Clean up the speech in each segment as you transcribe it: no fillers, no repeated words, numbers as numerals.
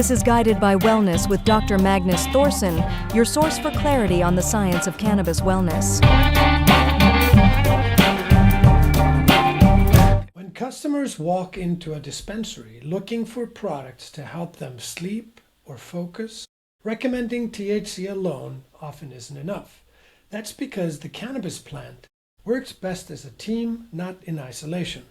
This is Guided by Wellness with Dr. Magnus Thorsson, your source for clarity on the science of cannabis wellness. When customers walk into a dispensary looking for products to help them sleep or focus, recommending THC alone often isn't enough. That's because the cannabis plant works best as a team, not in isolation.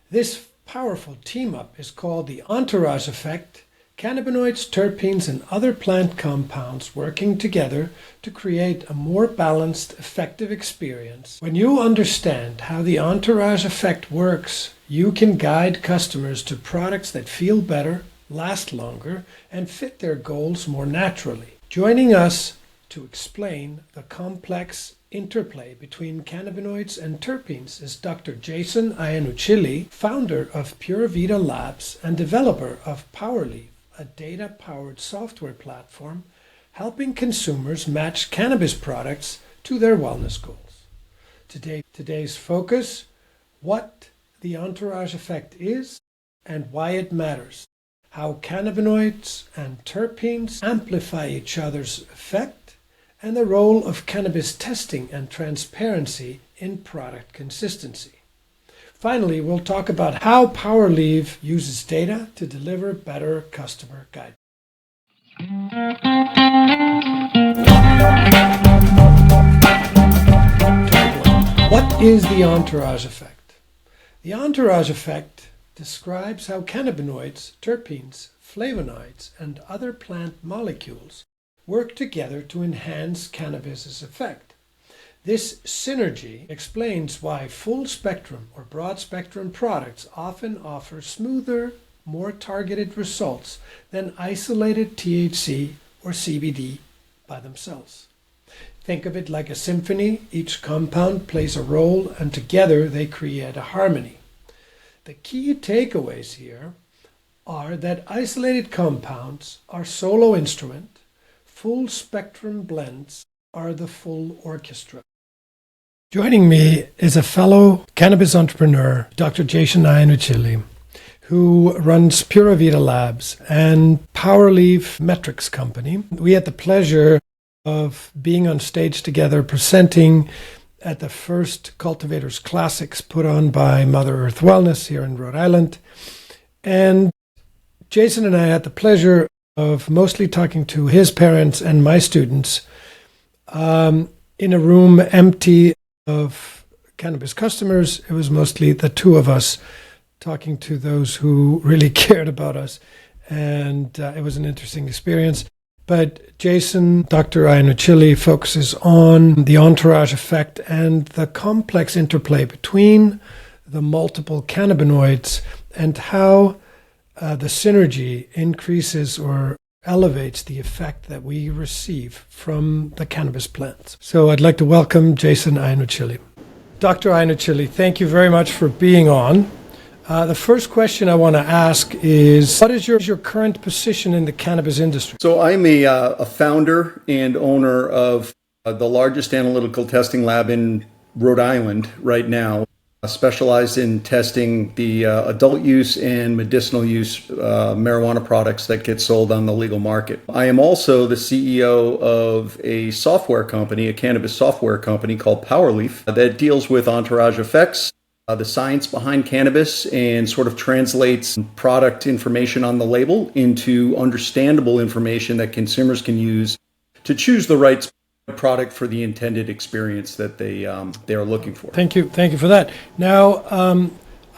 This powerful team-up is called the Entourage Effect. Cannabinoids, terpenes, and other plant compounds working together to create a more balanced, effective experience. When you understand how the Entourage Effect works, you can guide customers to products that feel better, last longer, and fit their goals more naturally. Joining us to explain the complex interplay between cannabinoids and terpenes is Dr. Jason Iannuccilli, founder of Pure Vita Labs and developer of PowerLeaf, a data-powered software platform helping consumers match cannabis products to their wellness goals. Today's focus, what the Entourage Effect is and why it matters, how cannabinoids and terpenes amplify each other's effect, and the role of cannabis testing and transparency in product consistency. Finally, we'll talk about how PowerLeaf uses data to deliver better customer guidance. What is the Entourage Effect? The Entourage Effect describes how cannabinoids, terpenes, flavonoids, and other plant molecules work together to enhance cannabis's effect. This synergy explains why full-spectrum or broad-spectrum products often offer smoother, more targeted results than isolated THC or CBD by themselves. Think of it like a symphony. Each compound plays a role, and together they create a harmony. The key takeaways here are that isolated compounds are solo instrument, full-spectrum blends are the full orchestra. Joining me is a fellow cannabis entrepreneur, Dr. Jason Iannuccilli, who runs Pure Vita Labs and PowerLeaf Metrics Company. We had the pleasure of being on stage together presenting at the first Cultivators Classics put on by Mother Earth Wellness here in Rhode Island. And Jason and I had the pleasure of mostly talking to his parents and my students in a room empty of cannabis customers. It was mostly the two of us talking to those who really cared about us. And it was an interesting experience. But Jason, Dr. Iannuccilli, focuses on the Entourage Effect and the complex interplay between the multiple cannabinoids and how the synergy increases or elevates the effect that we receive from the cannabis plants. So I'd like to welcome Jason Iannuccilli. Dr. Iannuccilli, thank you very much for being on. The first question I want to ask is, what is your current position in the cannabis industry? So I'm a founder and owner of the largest analytical testing lab in Rhode Island right now, specialized in testing the adult use and medicinal use marijuana products that get sold on the legal market. I am also the CEO of a software company, a cannabis software company called PowerLeaf that deals with entourage effects, the science behind cannabis, and sort of translates product information on the label into understandable information that consumers can use to choose the right product for the intended experience that they are looking for. Thank you for that. Now,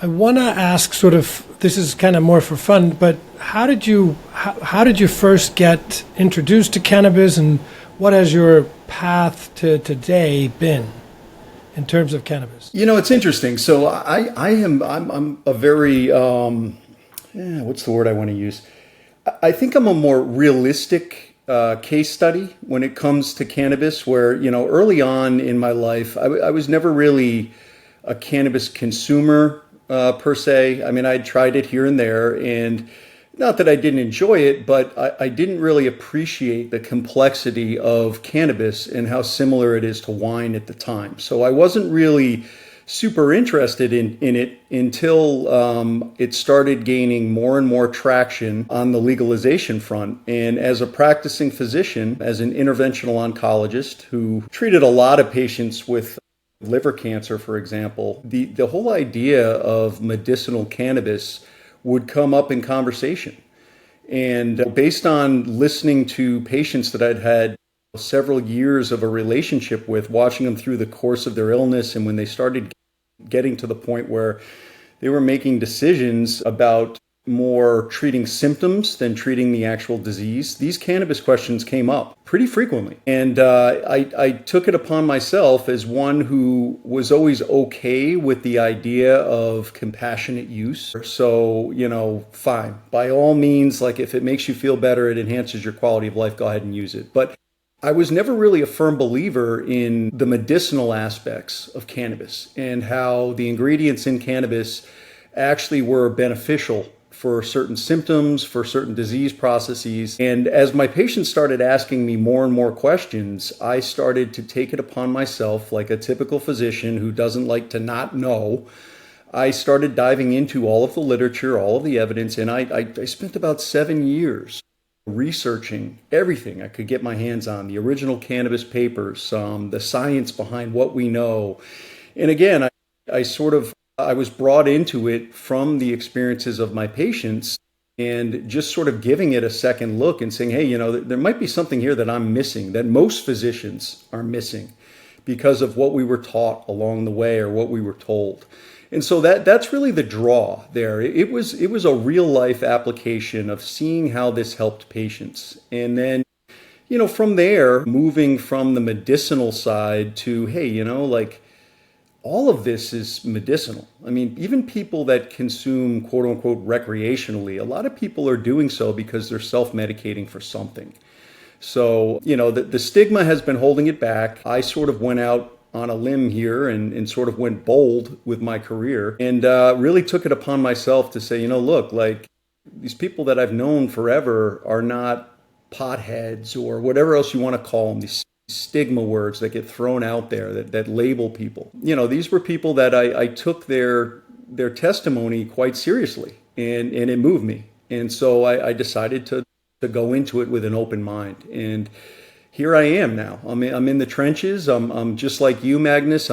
I want to ask, sort of, this is kind of more for fun, but how did you first get introduced to cannabis, and what has your path to today been in terms of cannabis? You know, it's interesting. So I'm a very what's the word I want to use? I think I'm a more realistic case study when it comes to cannabis, where, you know, early on in my life, I was never really a cannabis consumer per se. I mean, I tried it here and there, and not that I didn't enjoy it, but I didn't really appreciate the complexity of cannabis and how similar it is to wine at the time. So I wasn't really super interested in it until it started gaining more and more traction on the legalization front. And as a practicing physician, as an interventional oncologist who treated a lot of patients with liver cancer, for example, the whole idea of medicinal cannabis would come up in conversation. And based on listening to patients that I'd had several years of a relationship with, watching them through the course of their illness, and when they started getting to the point where they were making decisions about more treating symptoms than treating the actual disease, these cannabis questions came up pretty frequently. And I took it upon myself, as one who was always okay with the idea of compassionate use. So, fine, by all means, like if it makes you feel better, it enhances your quality of life, go ahead and use it. But I was never really a firm believer in the medicinal aspects of cannabis and how the ingredients in cannabis actually were beneficial for certain symptoms, for certain disease processes. And as my patients started asking me more and more questions, I started to take it upon myself, like a typical physician who doesn't like to not know. I started diving into all of the literature, all of the evidence, and I spent about 7 years researching everything I could get my hands on, the original cannabis papers, the science behind what we know. And again, I was brought into it from the experiences of my patients, and just sort of giving it a second look and saying, hey, there might be something here that I'm missing, that most physicians are missing because of what we were taught along the way or what we were told. And so that's really the draw there. It was a real life application of seeing how this helped patients. And then, from there, moving from the medicinal side to, hey, all of this is medicinal. I mean, even people that consume, quote unquote, recreationally, a lot of people are doing so because they're self-medicating for something. So, the stigma has been holding it back. I sort of went out on a limb here and sort of went bold with my career and really took it upon myself to say, look, like these people that I've known forever are not potheads or whatever else you want to call them, these stigma words that get thrown out there that label people. These were people that I took their testimony quite seriously, and it moved me. And so I decided to go into it with an open mind. And here I am now. I'm in the trenches. I'm just like you, Magnus.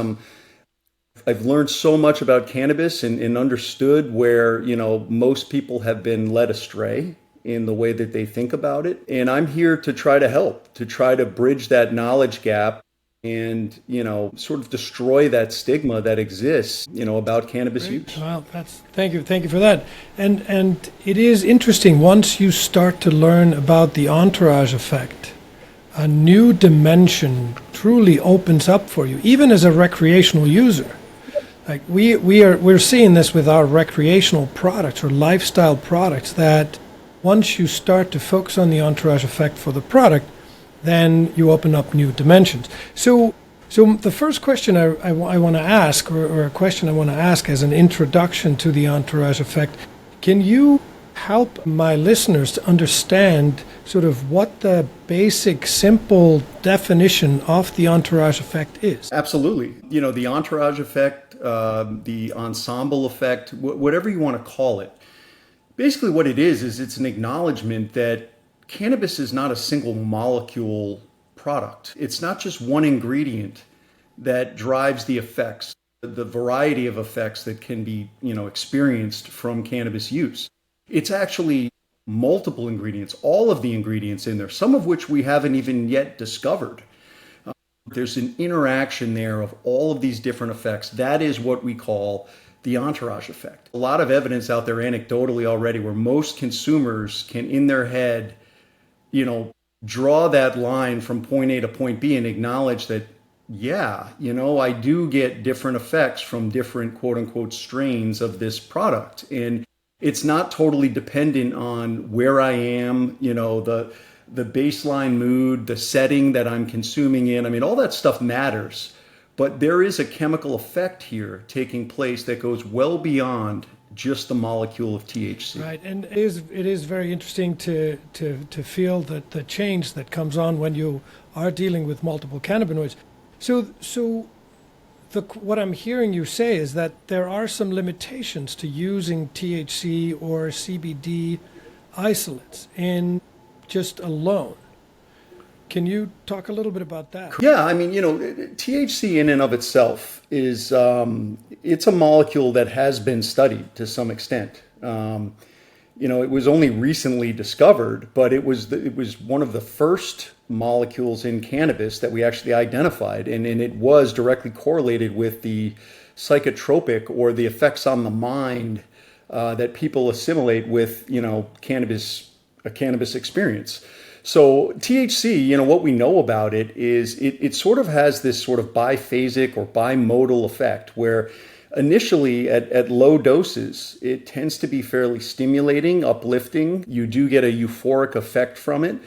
I've learned so much about cannabis and understood where, most people have been led astray in the way that they think about it. And I'm here to try to help, to try to bridge that knowledge gap and, sort of destroy that stigma that exists, about cannabis use. Well, thank you for that. And it is interesting, once you start to learn about the entourage effect, a new dimension truly opens up for you, even as a recreational user. Like we're seeing this with our recreational products or lifestyle products, that once you start to focus on the entourage effect for the product, then you open up new dimensions. So the first question I want to ask, or a question I want to ask as an introduction to the entourage effect, can you help my listeners to understand sort of what the basic, simple definition of the entourage effect is? Absolutely. The entourage effect, the ensemble effect, whatever you want to call it. Basically what it is it's an acknowledgement that cannabis is not a single molecule product. It's not just one ingredient that drives the effects, the variety of effects that can be, experienced from cannabis use. It's actually multiple ingredients, all of the ingredients in there, some of which we haven't even yet discovered. There's an interaction there of all of these different effects. That is what we call the entourage effect. A lot of evidence out there anecdotally already where most consumers can, in their head, draw that line from point A to point B and acknowledge that, yeah, I do get different effects from different quote unquote strains of this product. And it's not totally dependent on where I am, the baseline mood, the setting that I'm consuming in. I mean, all that stuff matters. But there is a chemical effect here taking place that goes well beyond just the molecule of THC. Right, and it is very interesting to feel that the change that comes on when you are dealing with multiple cannabinoids. So what I'm hearing you say is that there are some limitations to using THC or CBD isolates in just alone. Can you talk a little bit about that? Yeah, I mean, THC in and of itself is it's a molecule that has been studied to some extent. It was only recently discovered, but it was one of the first molecules in cannabis that we actually identified, and it was directly correlated with the psychotropic or the effects on the mind that people assimilate with a cannabis experience. So THC, what we know about it is it sort of has this sort of biphasic or bimodal effect where initially at low doses, it tends to be fairly stimulating, uplifting. You do get a euphoric effect from it.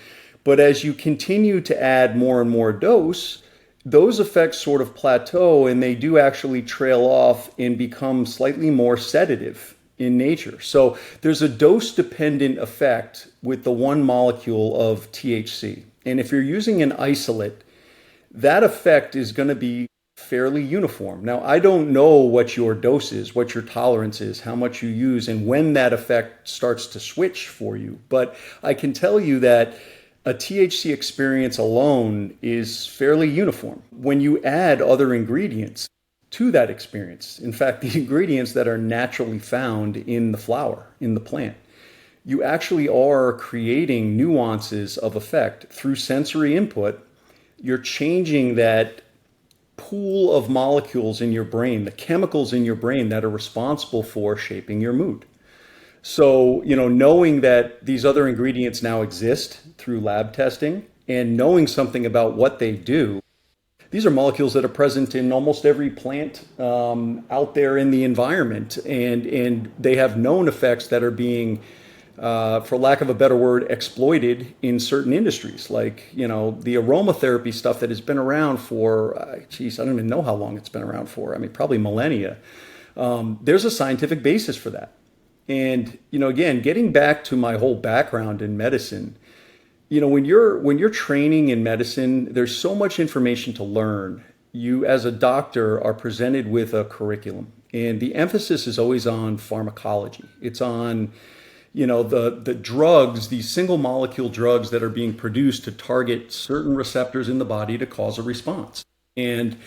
But as you continue to add more and more dose, those effects sort of plateau and they do actually trail off and become slightly more sedative in nature. So there's a dose-dependent effect with the one molecule of THC. And if you're using an isolate, that effect is going to be fairly uniform. Now, I don't know what your dose is, what your tolerance is, how much you use, and when that effect starts to switch for you. But I can tell you that a THC experience alone is fairly uniform. When you add other ingredients to that experience, in fact, the ingredients that are naturally found in the flower, in the plant, you actually are creating nuances of effect through sensory input. You're changing that pool of molecules in your brain, the chemicals in your brain that are responsible for shaping your mood. So, knowing that these other ingredients now exist through lab testing and knowing something about what they do, these are molecules that are present in almost every plant out there in the environment, and they have known effects that are being, for lack of a better word, exploited in certain industries, like the aromatherapy stuff that has been around for, I don't even know how long it's been around for. I mean, probably millennia. There's a scientific basis for that. And again, getting back to my whole background in medicine, when you're training in medicine, there's so much information to learn. You, as a doctor, are presented with a curriculum, and the emphasis is always on pharmacology. It's on, the drugs, these single molecule drugs that are being produced to target certain receptors in the body to cause a response. And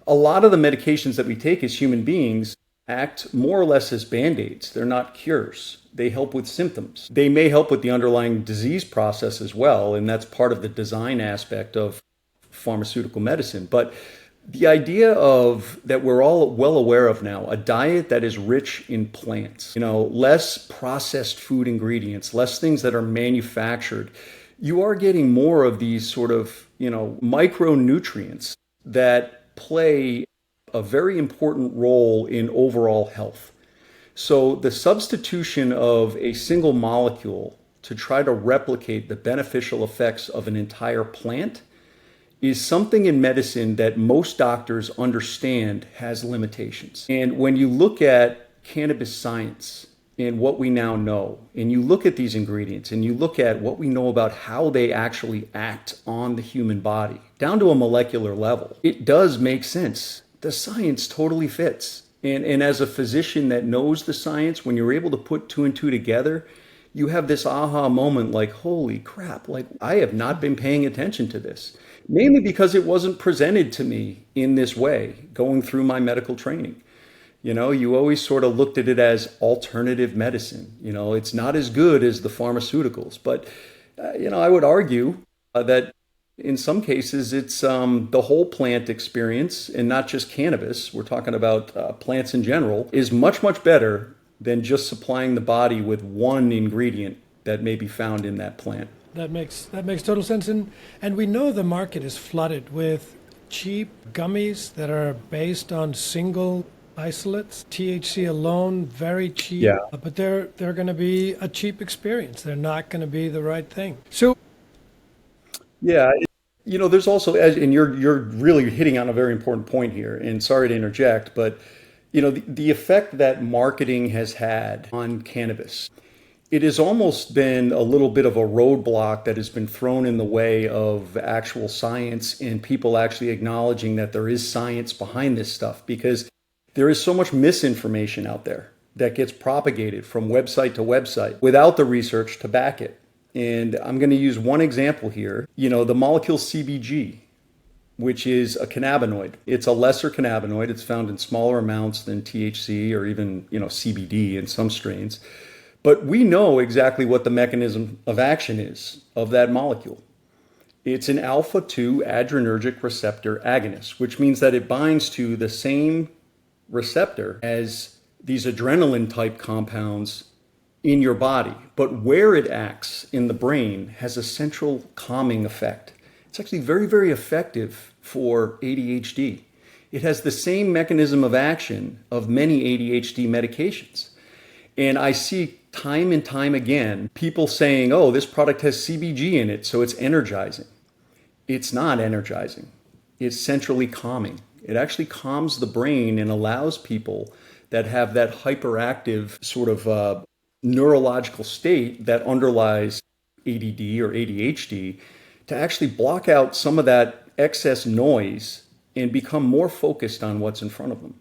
a lot of the medications that we take as human beings act more or less as band-aids. They're not cures. They help with symptoms. They may help with the underlying disease process as well, and that's part of the design aspect of pharmaceutical medicine. But the idea of that we're all well aware of now, a diet that is rich in plants, less processed food ingredients, less things that are manufactured, you are getting more of these sort of, micronutrients that play a very important role in overall health. So the substitution of a single molecule to try to replicate the beneficial effects of an entire plant is something in medicine that most doctors understand has limitations. And when you look at cannabis science and what we now know, and you look at these ingredients and you look at what we know about how they actually act on the human body, down to a molecular level, it does make sense. The science totally fits. And as a physician that knows the science, when you're able to put two and two together, you have this aha moment like, holy crap, like I have not been paying attention to this. Mainly because it wasn't presented to me in this way, going through my medical training. You always sort of looked at it as alternative medicine. It's not as good as the pharmaceuticals. But, I would argue that in some cases, it's the whole plant experience and not just cannabis. We're talking about plants in general is much, much better than just supplying the body with one ingredient that may be found in that plant. That makes total sense. And we know the market is flooded with cheap gummies that are based on single isolates, THC alone, very cheap. Yeah. But they're going to be a cheap experience. They're not going to be the right thing. So yeah, there's also, and you're really hitting on a very important point here, and sorry to interject, but the effect that marketing has had on cannabis, it has almost been a little bit of a roadblock that has been thrown in the way of actual science and people actually acknowledging that there is science behind this stuff, because there is so much misinformation out there that gets propagated from website to website without the research to back it. And I'm going to use one example here. The molecule CBG, which is a cannabinoid. It's a lesser cannabinoid. It's found in smaller amounts than THC or even, CBD in some strains. But we know exactly what the mechanism of action is of that molecule. It's an alpha-2 adrenergic receptor agonist, which means that it binds to the same receptor as these adrenaline type compounds in your body. But where it acts in the brain has a central calming effect. It's actually very, very effective for ADHD. It has the same mechanism of action of many ADHD medications. And I see time and time again people saying, oh, this product has CBG in it, so it's energizing. It's not energizing. It's centrally calming. It actually calms the brain and allows people that have that hyperactive sort of neurological state that underlies ADD or ADHD to actually block out some of that excess noise and become more focused on what's in front of them.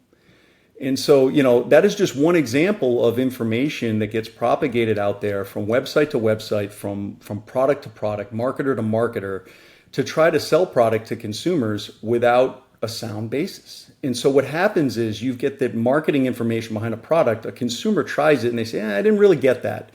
And so, that is just one example of information that gets propagated out there from website to website, from product to product, marketer to marketer, to try to sell product to consumers without a sound basis. And so what happens is you get the marketing information behind a product, a consumer tries it and they say, I didn't really get that.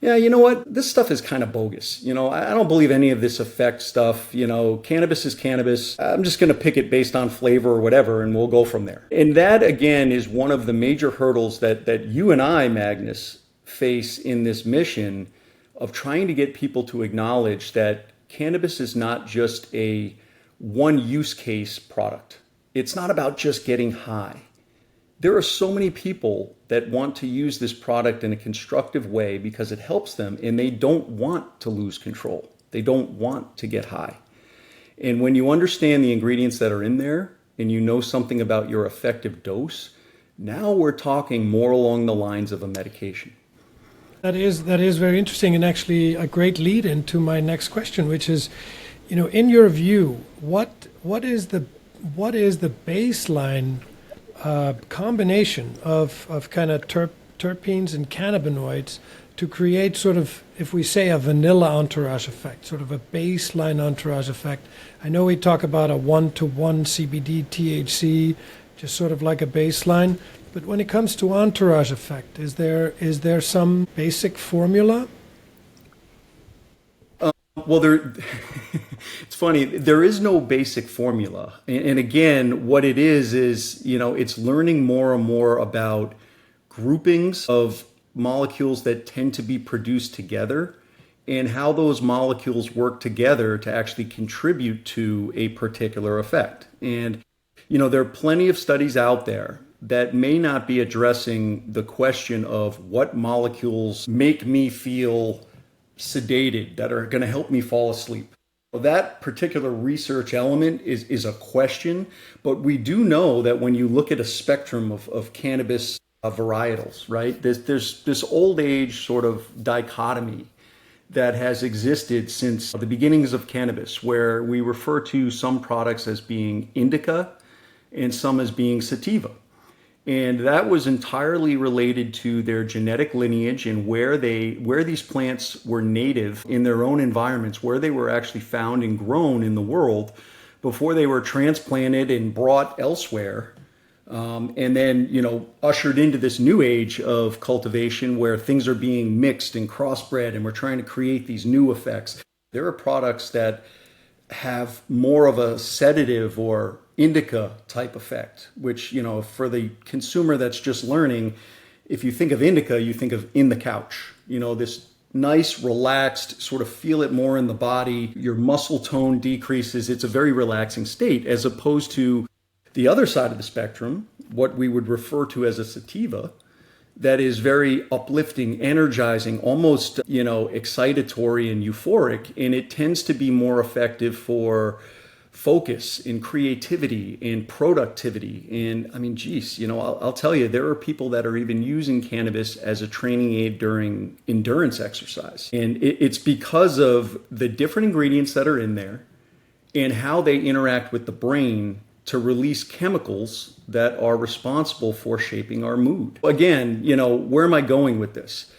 Yeah, you know what? This stuff is kind of bogus. I don't believe any of this effect stuff. Cannabis is cannabis. I'm just going to pick it based on flavor or whatever, and we'll go from there. And that, again, is one of the major hurdles that you and I, Magnus, face in this mission of trying to get people to acknowledge that cannabis is not just a one use case product. It's not about just getting high. There are so many people that want to use this product in a constructive way because it helps them and they don't want to lose control. They don't want to get high. And when you understand the ingredients that are in there and you know something about your effective dose, now we're talking more along the lines of a medication. That is very interesting, and actually a great lead into my next question, which is, in your view, what is the baseline combination of kind of terpenes and cannabinoids to create sort of, if we say, a vanilla entourage effect, sort of a baseline entourage effect? I know we talk about a 1-to-1 CBD THC, just sort of like a baseline, but when it comes to entourage effect, is there some basic formula? Well, it's funny. There is no basic formula. And again, what it is, it's learning more and more about groupings of molecules that tend to be produced together and how those molecules work together to actually contribute to a particular effect. And, there are plenty of studies out there that may not be addressing the question of what molecules make me feel sedated, that are going to help me fall asleep. That particular research element is a question, but we do know that when you look at a spectrum of cannabis varietals, right, there's this old age sort of dichotomy that has existed since the beginnings of cannabis, where we refer to some products as being indica and some as being sativa. And that was entirely related to their genetic lineage and where these plants were native in their own environments, where they were actually found and grown in the world before they were transplanted and brought elsewhere. And then, ushered into this new age of cultivation where things are being mixed and crossbred and we're trying to create these new effects. There are products that have more of a sedative or indica type effect, which, for the consumer that's just learning, if you think of indica, you think of in the couch, this nice, relaxed, sort of feel it more in the body. Your muscle tone decreases. It's a very relaxing state, as opposed to the other side of the spectrum, what we would refer to as a sativa, that is very uplifting, energizing, almost, excitatory and euphoric. And it tends to be more effective for focus and creativity and productivity. And I mean, geez, I'll tell you, there are people that are even using cannabis as a training aid during endurance exercise. And it's because of the different ingredients that are in there and how they interact with the brain to release chemicals that are responsible for shaping our mood. Again, where am I going with this?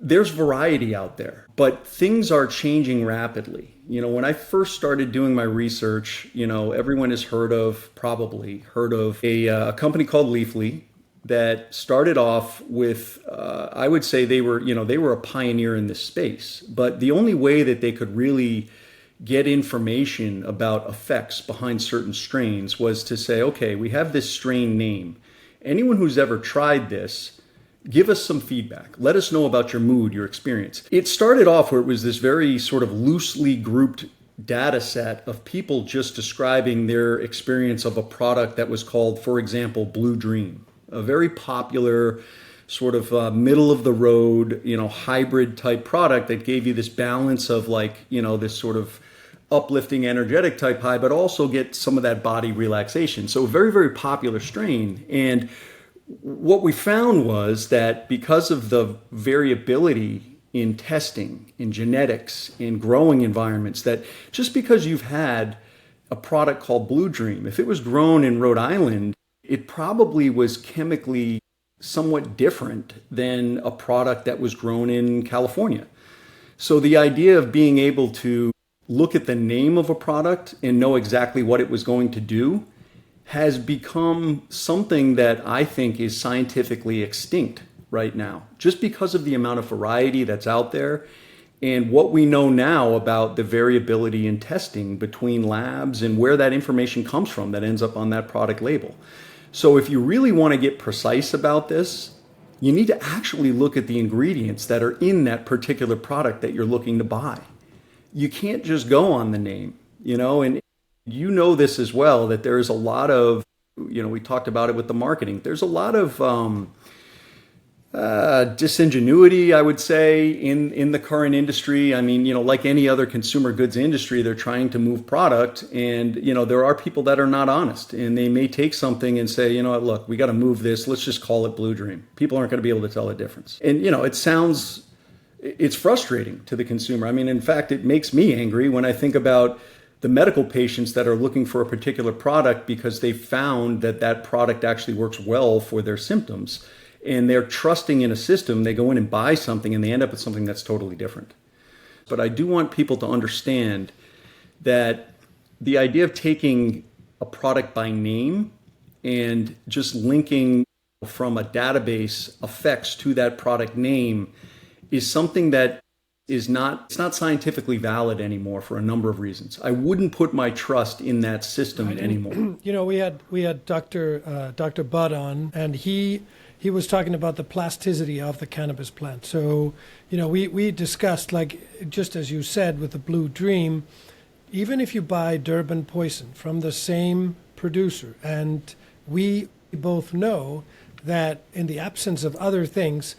There's variety out there, but things are changing rapidly. When I first started doing my research, everyone has probably heard of a company called Leafly that started off with, I would say they were a pioneer in this space, but the only way that they could really get information about effects behind certain strains was to say, okay, we have this strain name. Anyone who's ever tried this, give us some feedback. Let us know about your mood, your experience. It started off where it was this very sort of loosely grouped data set of people just describing their experience of a product that was called, for example, Blue Dream, a very popular sort of middle of the road, hybrid type product that gave you this balance of this sort of uplifting, energetic type high, but also get some of that body relaxation. So a very, very popular strain. And what we found was that because of the variability in testing, in genetics, in growing environments, that just because you've had a product called Blue Dream, if it was grown in Rhode Island, it probably was chemically somewhat different than a product that was grown in California. So the idea of being able to look at the name of a product and know exactly what it was going to do has become something that I think is scientifically extinct right now, just because of the amount of variety that's out there and what we know now about the variability in testing between labs and where that information comes from that ends up on that product label. So if you really want to get precise about this, you need to actually look at the ingredients that are in that particular product that you're looking to buy. You can't just go on the name, and this as well, that there is a lot of, we talked about it with the marketing. There's a lot of disingenuity, I would say, in the current industry. I mean, like any other consumer goods industry, they're trying to move product, and there are people that are not honest, and they may take something and say, look, we got to move this. Let's just call it Blue Dream. People aren't going to be able to tell the difference, and it's frustrating to the consumer. I mean, in fact, it makes me angry when I think about the medical patients that are looking for a particular product because they found that product actually works well for their symptoms, and they're trusting in a system. They go in and buy something and they end up with something that's totally different. But I do want people to understand that the idea of taking a product by name and just linking from a database effects to that product name is something that it's not scientifically valid anymore for a number of reasons. I wouldn't put my trust in that system anymore. We had Dr. Budd on, and he was talking about the plasticity of the cannabis plant. So, we discussed, just as you said with the Blue Dream, even if you buy Durban Poison from the same producer, and we both know that in the absence of other things,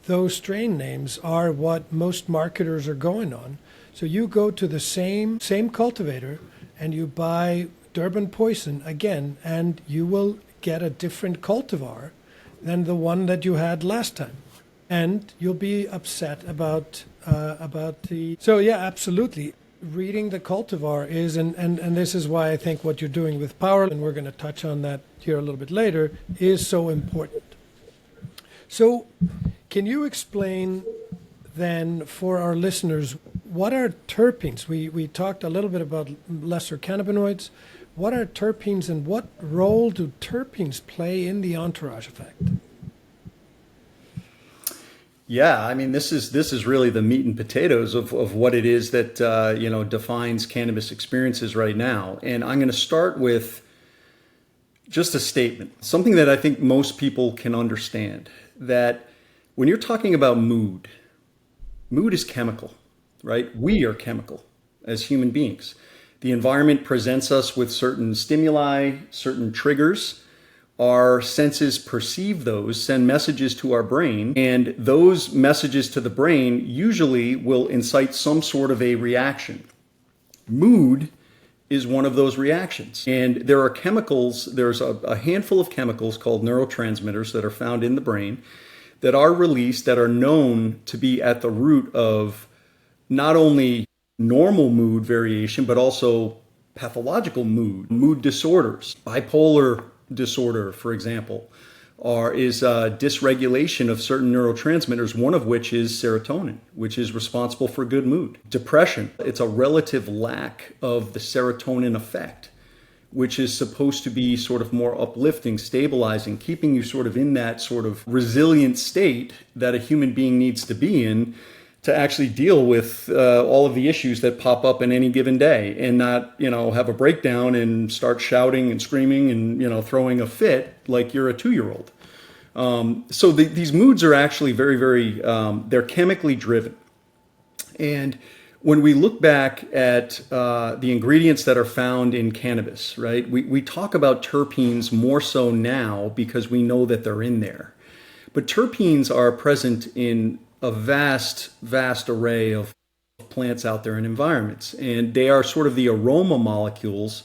those strain names are what most marketers are going on. So you go to the same cultivator and you buy Durban Poison again, and you will get a different cultivar than the one that you had last time. And you'll be upset about the... So yeah, absolutely. Reading the cultivar is, and this is why I think what you're doing with PowerLeaf, and we're going to touch on that here a little bit later, is so important. So can you explain then for our listeners, what are terpenes? We talked a little bit about lesser cannabinoids. What are terpenes, and what role do terpenes play in the entourage effect? Yeah, I mean, this is really the meat and potatoes of what it is that defines cannabis experiences right now. And I'm going to start with just a statement, something that I think most people can understand, that when you're talking about mood is chemical, right? We are chemical as human beings. The environment presents us with certain stimuli, certain triggers. Our senses perceive those, send messages to our brain, and those messages to the brain usually will incite some sort of a reaction. Mood is one of those reactions. And there are chemicals, there's a handful of chemicals called neurotransmitters that are found in the brain that are released, that are known to be at the root of not only normal mood variation, but also pathological mood disorders. Bipolar disorder, for example, is dysregulation of certain neurotransmitters, one of which is serotonin, which is responsible for good mood. Depression, it's a relative lack of the serotonin effect, which is supposed to be sort of more uplifting, stabilizing, keeping you sort of in that sort of resilient state that a human being needs to be in to actually deal with all of the issues that pop up in any given day, and not, have a breakdown and start shouting and screaming and, throwing a fit like you're a 2-year-old. So these moods are actually very, very, they're chemically driven. And when we look back at the ingredients that are found in cannabis, right, we talk about terpenes more so now because we know that they're in there. But terpenes are present in a vast, vast array of plants out there in environments. And they are sort of the aroma molecules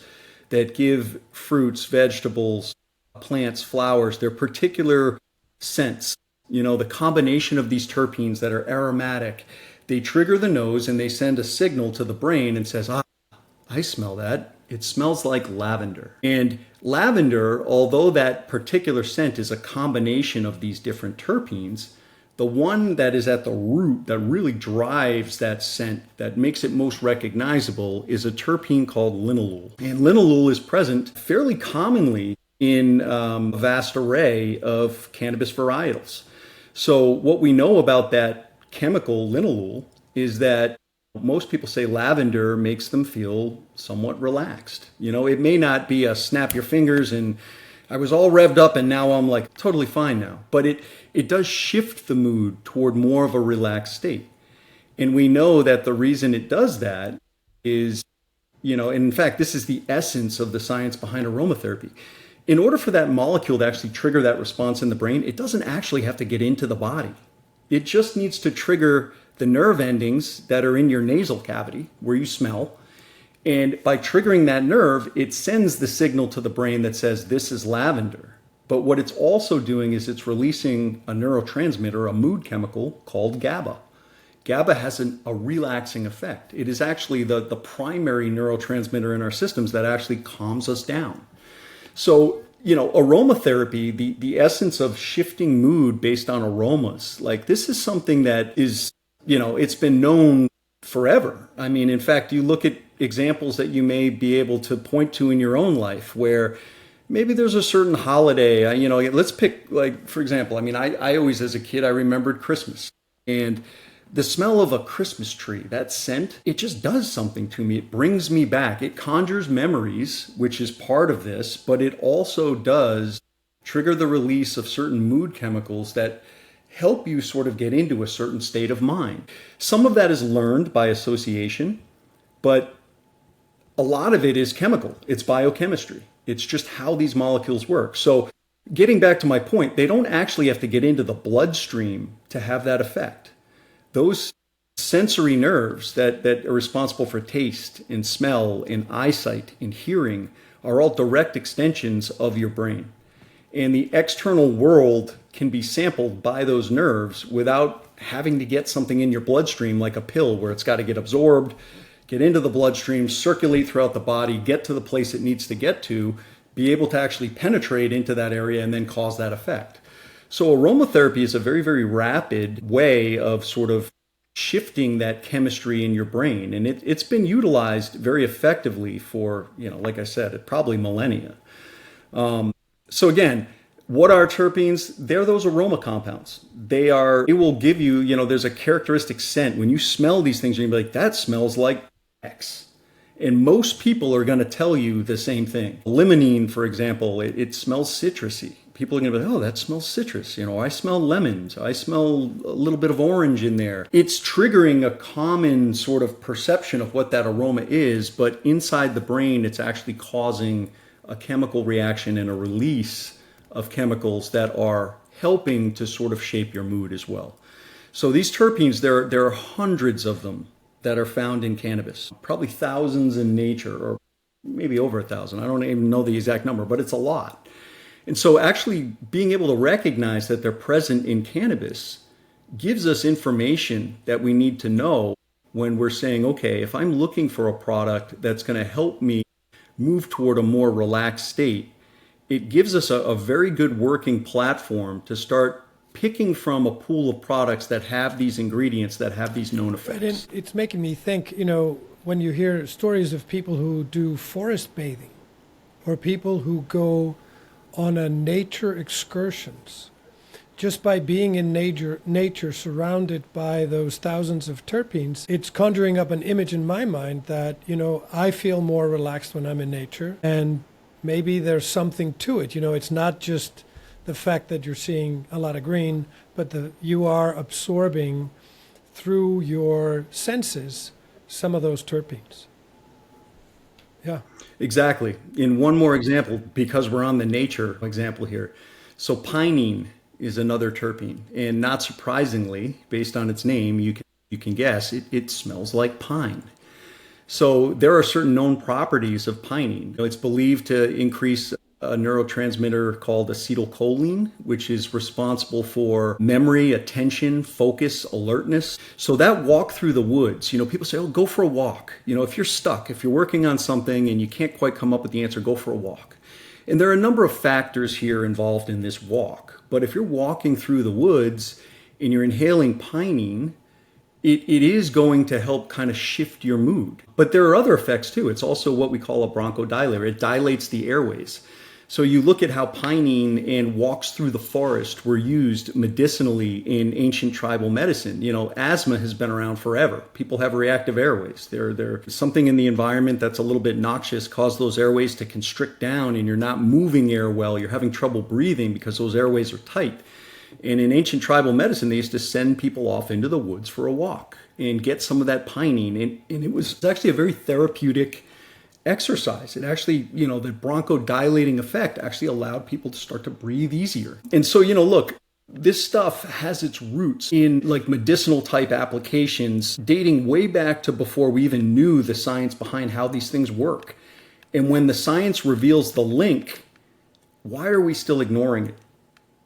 that give fruits, vegetables, plants, flowers, their particular scents. The combination of these terpenes that are aromatic, they trigger the nose and they send a signal to the brain and says, I smell that. It smells like lavender. And lavender, although that particular scent is a combination of these different terpenes, the one that is at the root that really drives that scent, that makes it most recognizable, is a terpene called linalool. And linalool is present fairly commonly in a vast array of cannabis varietals. So what we know about that chemical linalool is that most people say lavender makes them feel somewhat relaxed. It may not be a snap your fingers and I was all revved up and now I'm like totally fine now. But it does shift the mood toward more of a relaxed state. And we know that the reason it does that is, and in fact, this is the essence of the science behind aromatherapy. In order for that molecule to actually trigger that response in the brain, it doesn't actually have to get into the body. It just needs to trigger the nerve endings that are in your nasal cavity where you smell. And by triggering that nerve, it sends the signal to the brain that says, this is lavender. But what it's also doing is it's releasing a neurotransmitter, a mood chemical called GABA. GABA has a relaxing effect. It is actually the primary neurotransmitter in our systems that actually calms us down. So, aromatherapy, the essence of shifting mood based on aromas, like this is something that is, it's been known forever. I mean, in fact, you look at examples that you may be able to point to in your own life where maybe there's a certain holiday, let's pick, like, for example, I always, as a kid, I remembered Christmas, and the smell of a Christmas tree, that scent, it just does something to me. It brings me back. It conjures memories, which is part of this, but it also does trigger the release of certain mood chemicals that help you sort of get into a certain state of mind. Some of that is learned by association, but a lot of it is chemical. It's biochemistry. It's just how these molecules work. So getting back to my point, they don't actually have to get into the bloodstream to have that effect. Those sensory nerves that are responsible for taste and smell and eyesight and hearing are all direct extensions of your brain. And the external world can be sampled by those nerves without having to get something in your bloodstream like a pill where it's got to get absorbed, get into the bloodstream, circulate throughout the body, get to the place it needs to get to, be able to actually penetrate into that area and then cause that effect. So aromatherapy is a very, very rapid way of sort of shifting that chemistry in your brain. And it's been utilized very effectively for, like I said, probably millennia. So again, what are terpenes? They're those aroma compounds. It will give you, there's a characteristic scent. When you smell these things, you're gonna be like, that smells like X. And most people are gonna tell you the same thing. Limonene, for example, it smells citrusy. People are gonna be like, oh, that smells citrus. I smell lemons. I smell a little bit of orange in there. It's triggering a common sort of perception of what that aroma is, but inside the brain, it's actually causing a chemical reaction and a release of chemicals that are helping to sort of shape your mood as well. So these terpenes, there are hundreds of them that are found in cannabis, probably thousands in nature, or maybe over 1,000. I don't even know the exact number, but it's a lot. And so actually being able to recognize that they're present in cannabis gives us information that we need to know when we're saying, okay, if I'm looking for a product that's going to help me move toward a more relaxed state, it gives us a very good working platform to start picking from a pool of products that have these ingredients, that have these known effects. But it's making me think, when you hear stories of people who do forest bathing or people who go on a nature excursions, just by being in nature surrounded by those thousands of terpenes, it's conjuring up an image in my mind that, I feel more relaxed when I'm in nature. And maybe there's something to it. It's not just the fact that you're seeing a lot of green, but you are absorbing through your senses some of those terpenes. Yeah. Exactly. In one more example, because we're on the nature example here. So pinene is another terpene, and not surprisingly, based on its name, you can guess it smells like pine. So there are certain known properties of pinene. It's believed to increase a neurotransmitter called acetylcholine, which is responsible for memory, attention, focus, alertness. So that walk through the woods, people say, oh, go for a walk. If you're stuck, if you're working on something and you can't quite come up with the answer, go for a walk. And there are a number of factors here involved in this walk. But if you're walking through the woods and you're inhaling pinene, it is going to help kind of shift your mood. But there are other effects too. It's also what we call a bronchodilator. It dilates the airways. So you look at how pinene and walks through the forest were used medicinally in ancient tribal medicine. Asthma has been around forever. People have reactive airways. There's something in the environment that's a little bit noxious, cause those airways to constrict down, and you're not moving air well. You're having trouble breathing because those airways are tight. And in ancient tribal medicine, they used to send people off into the woods for a walk and get some of that pinene. And it was actually a very therapeutic exercise. It actually, the bronchodilating effect actually allowed people to start to breathe easier. And so, look, this stuff has its roots in like medicinal type applications dating way back to before we even knew the science behind how these things work. And when the science reveals the link, why are we still ignoring it?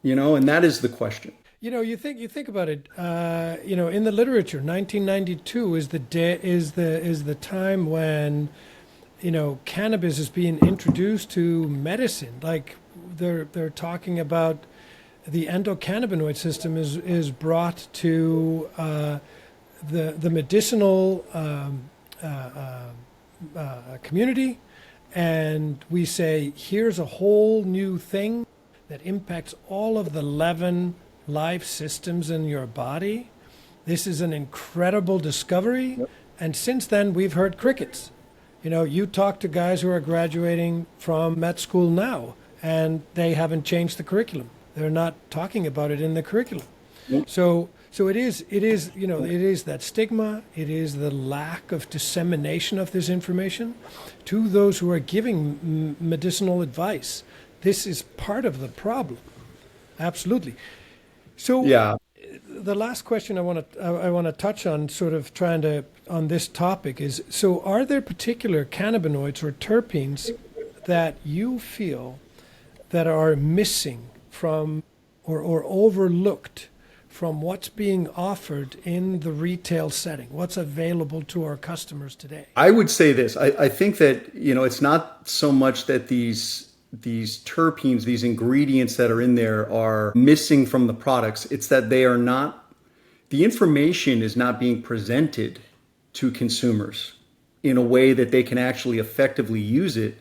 And that is the question. You think about it. In the literature, 1992 is the time when cannabis is being introduced to medicine. Like they're talking about the endocannabinoid system is brought to the medicinal community, and we say here's a whole new thing that impacts all of the 11 life systems in your body. This is an incredible discovery. Yep. And since then, we've heard crickets. You talk to guys who are graduating from med school now, and they haven't changed the curriculum. They're not talking about it in the curriculum. Yep. So it is that stigma. It is the lack of dissemination of this information to those who are giving medicinal advice. This is part of the problem. Absolutely. So yeah. The last question I want to touch on, sort of trying to on this topic, is: so are there particular cannabinoids or terpenes that you feel that are missing from or overlooked from what's being offered in the retail setting? What's available to our customers today? I would say this. I think that it's not so much that these terpenes, these ingredients that are in there are missing from the products. It's that the information is not being presented to consumers in a way that they can actually effectively use it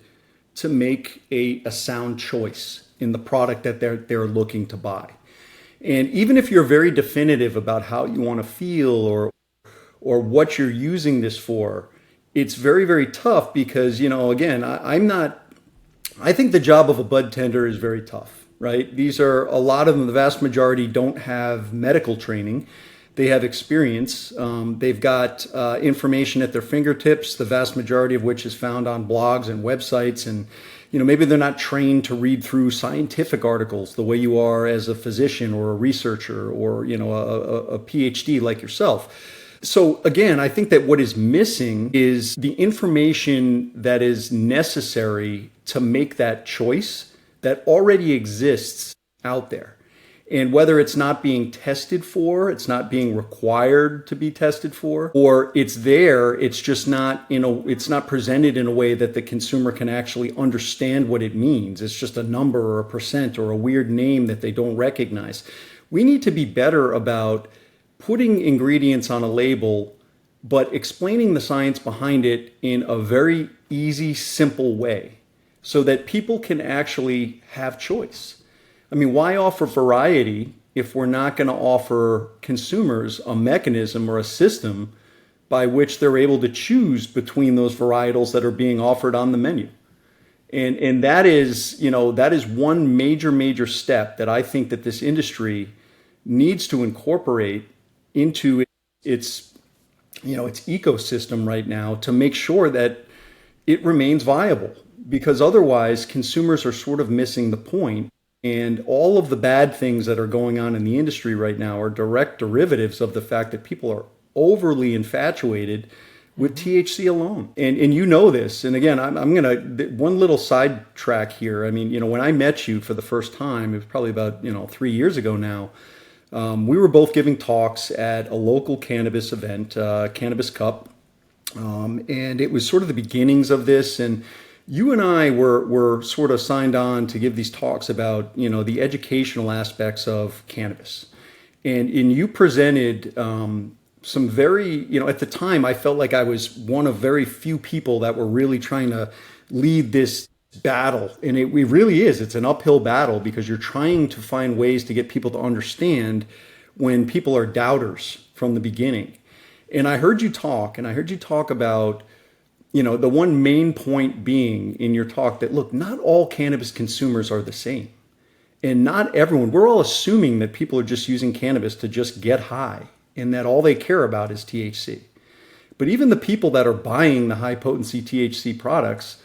to make a sound choice in the product that they're looking to buy. And even if you're very definitive about how you want to feel or what you're using this for, it's very, very tough because, again, I think the job of a bud tender is very tough, right? These are, a lot of them, the vast majority don't have medical training. They have experience. They've got information at their fingertips, the vast majority of which is found on blogs and websites. And, maybe they're not trained to read through scientific articles the way you are as a physician or a researcher or, a PhD like yourself. So again, I think that what is missing is the information that is necessary to make that choice that already exists out there. And whether it's not being tested for, it's not being required to be tested for, or it's there, it's just not, it's not presented in a way that the consumer can actually understand what it means. It's just a number or a percent or a weird name that they don't recognize. We need to be better about putting ingredients on a label, but explaining the science behind it in a very easy, simple way so that people can actually have choice. I mean, why offer variety if we're not going to offer consumers a mechanism or a system by which they're able to choose between those varietals that are being offered on the menu? And that is, that is one major step that I think that this industry needs to incorporate into its ecosystem right now to make sure that it remains viable, because otherwise consumers are sort of missing the point. And all of the bad things that are going on in the industry right now are direct derivatives of the fact that people are overly infatuated with THC alone. And you know this. And again, I'm going to, one little sidetrack here. I mean, when I met you for the first time, it was probably about, 3 years ago now. We were both giving talks at a local cannabis event, Cannabis Cup. And it was sort of the beginnings of this. And you and I were sort of signed on to give these talks about, the educational aspects of cannabis. And you presented some very, at the time, I felt like I was one of very few people that were really trying to lead this battle. And it really is. It's an uphill battle because you're trying to find ways to get people to understand when people are doubters from the beginning. And I heard you talk about, the one main point being in your talk that, look, not all cannabis consumers are the same. And not everyone, we're all assuming that people are just using cannabis to just get high and that all they care about is THC. But even the people that are buying the high potency THC products,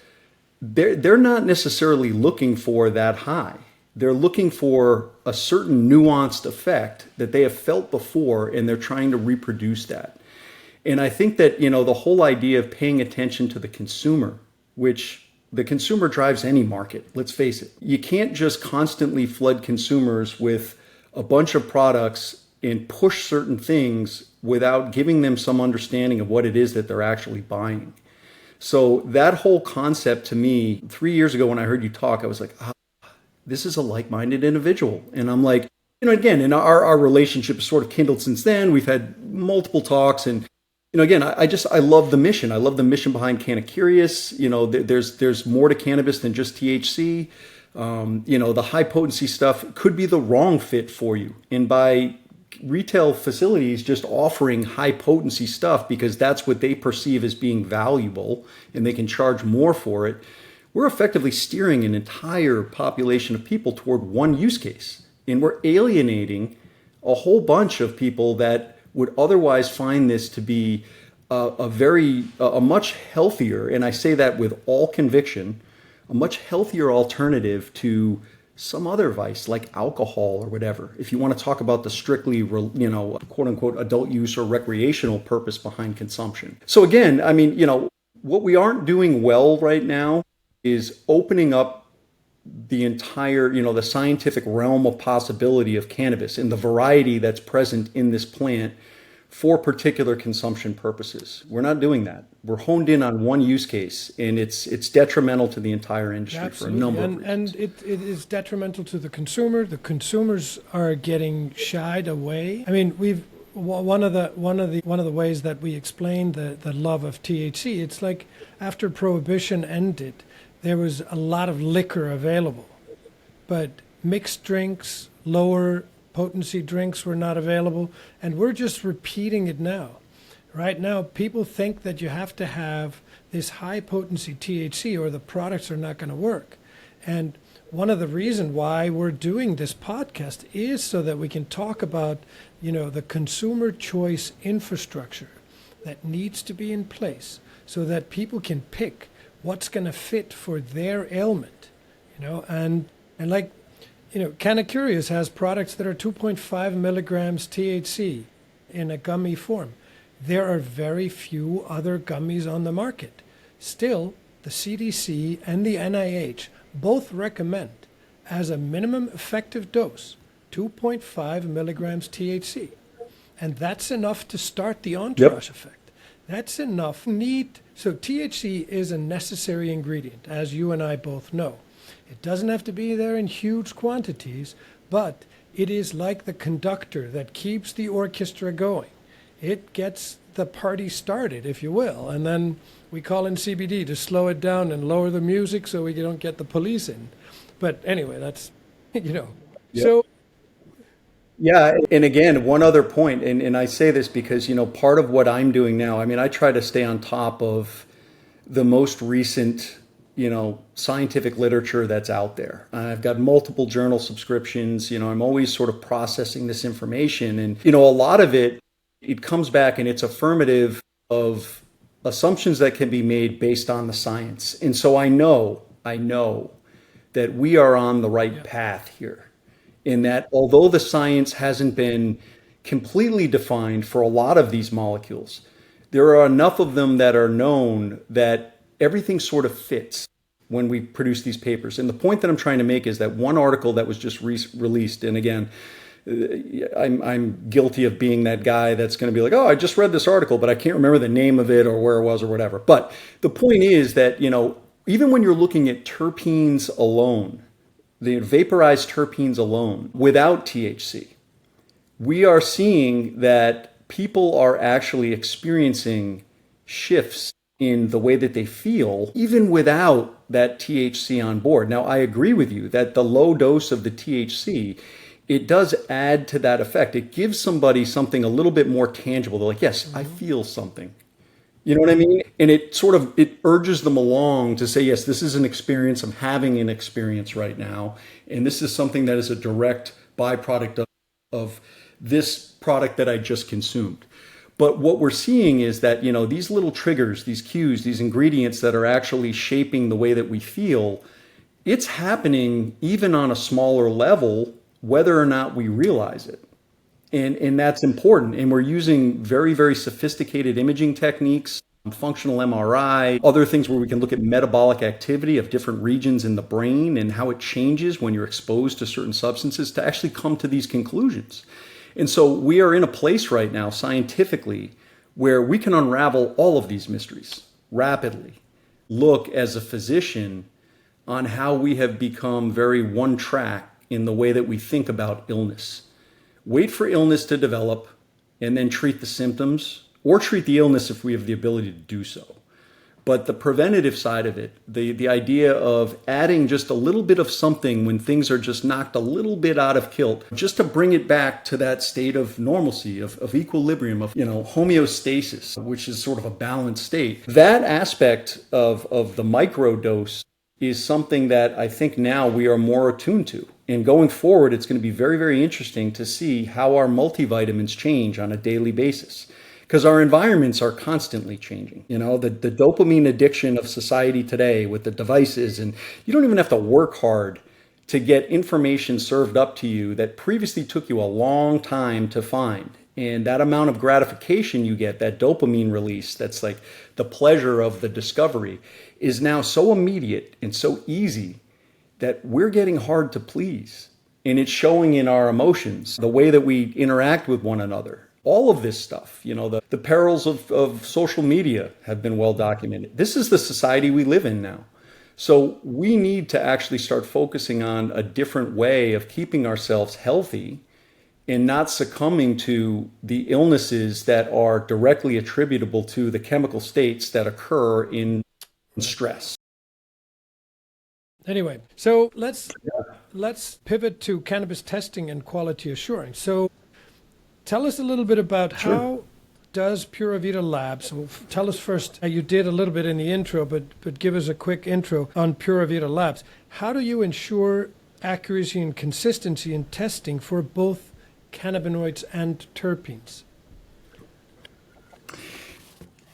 they're not necessarily looking for that high. They're looking for a certain nuanced effect that they have felt before, and they're trying to reproduce that. And I think that, the whole idea of paying attention to the consumer, which the consumer drives any market, let's face it. You can't just constantly flood consumers with a bunch of products and push certain things without giving them some understanding of what it is that they're actually buying. So that whole concept to me, 3 years ago when I heard you talk, I was like, this is a like-minded individual. And I'm like, again, and our relationship has sort of kindled since then. We've had multiple talks, and again, I love the mission. I love the mission behind Canna Curious. There's more to cannabis than just THC. The high potency stuff could be the wrong fit for you. And by retail facilities just offering high potency stuff because that's what they perceive as being valuable and they can charge more for it, we're effectively steering an entire population of people toward one use case. And we're alienating a whole bunch of people that would otherwise find this to be a much healthier, and I say that with all conviction, a much healthier alternative to some other vice like alcohol or whatever. If you want to talk about the strictly, quote unquote, adult use or recreational purpose behind consumption. So again, I mean, what we aren't doing well right now is opening up the entire, the scientific realm of possibility of cannabis and the variety that's present in this plant for particular consumption purposes. We're not doing that. We're honed in on one use case, and it's detrimental to the entire industry. Absolutely. For a number of reasons. And it is detrimental to the consumer. The consumers are getting shied away. I mean, one of the ways that we explain the love of THC, it's like after Prohibition ended, there was a lot of liquor available, but mixed drinks, lower potency drinks were not available, and we're just repeating it now. Right now, people think that you have to have this high potency THC or the products are not going to work. And one of the reasons why we're doing this podcast is so that we can talk about, the consumer choice infrastructure that needs to be in place so that people can pick what's going to fit for their ailment, and like, Canna Curious has products that are 2.5 milligrams THC in a gummy form. there are very few other gummies on the market. Still, the CDC and the NIH both recommend, as a minimum effective dose, 2.5 milligrams THC. And that's enough to start the entourage effect. That's enough. So THC is a necessary ingredient, as you and I both know. It doesn't have to be there in huge quantities, but it is like the conductor that keeps the orchestra going. It gets the party started, if you will, and then we call in CBD to slow it down and lower the music so we don't get the police in. But anyway, that's, So... Yeah, and again, one other point, and I say this because, part of what I'm doing now, I try to stay on top of the most recent, scientific literature that's out there. I've got multiple journal subscriptions, I'm always sort of processing this information. And, a lot of it comes back and it's affirmative of assumptions that can be made based on the science. And so I know that we are on the right path here. In that, although the science hasn't been completely defined for a lot of these molecules, there are enough of them that are known that everything sort of fits when we produce these papers. And the point that I'm trying to make is that one article that was just released, and again, I'm guilty of being that guy that's going to be like, oh, I just read this article, but I can't remember the name of it or where it was or whatever. But the point is that, even when you're looking at terpenes alone, the vaporized terpenes alone, without THC, we are seeing that people are actually experiencing shifts in the way that they feel, even without that THC on board. Now, I agree with you that the low dose of the THC, it does add to that effect. It gives somebody something a little bit more tangible. They're like, yes, I feel something. You know what I mean? And it urges them along to say, yes, this is an experience. I'm having an experience right now. And this is something that is a direct byproduct of this product that I just consumed. But what we're seeing is that, these little triggers, these cues, these ingredients that are actually shaping the way that we feel, it's happening even on a smaller level, whether or not we realize it. And that's important. And we're using very, very sophisticated imaging techniques, functional MRI, other things where we can look at metabolic activity of different regions in the brain and how it changes when you're exposed to certain substances to actually come to these conclusions. And so we are in a place right now scientifically where we can unravel all of these mysteries rapidly. Look as a physician on how we have become very one track in the way that we think about illness. Wait for illness to develop and then treat the symptoms, or treat the illness if we have the ability to do so. But the preventative side of it, the idea of adding just a little bit of something when things are just knocked a little bit out of kilt, just to bring it back to that state of normalcy, of equilibrium, of homeostasis, which is sort of a balanced state. That aspect of the microdose is something that I think now we are more attuned to. And going forward, it's going to be very, very interesting to see how our multivitamins change on a daily basis. Because our environments are constantly changing. The dopamine addiction of society today with the devices, and you don't even have to work hard to get information served up to you that previously took you a long time to find. And that amount of gratification you get, that dopamine release, that's like the pleasure of the discovery, is now so immediate and so easy that we're getting hard to please. And it's showing in our emotions, the way that we interact with one another. All of this stuff, the perils of social media have been well documented. This is the society we live in now. So we need to actually start focusing on a different way of keeping ourselves healthy and not succumbing to the illnesses that are directly attributable to the chemical states that occur in stress. Anyway, so let's pivot to cannabis testing and quality assurance. So tell us a little bit about how does Pure Vita Labs, well, tell us first, you did a little bit in the intro, but give us a quick intro on Pure Vita Labs. How do you ensure accuracy and consistency in testing for both cannabinoids and terpenes?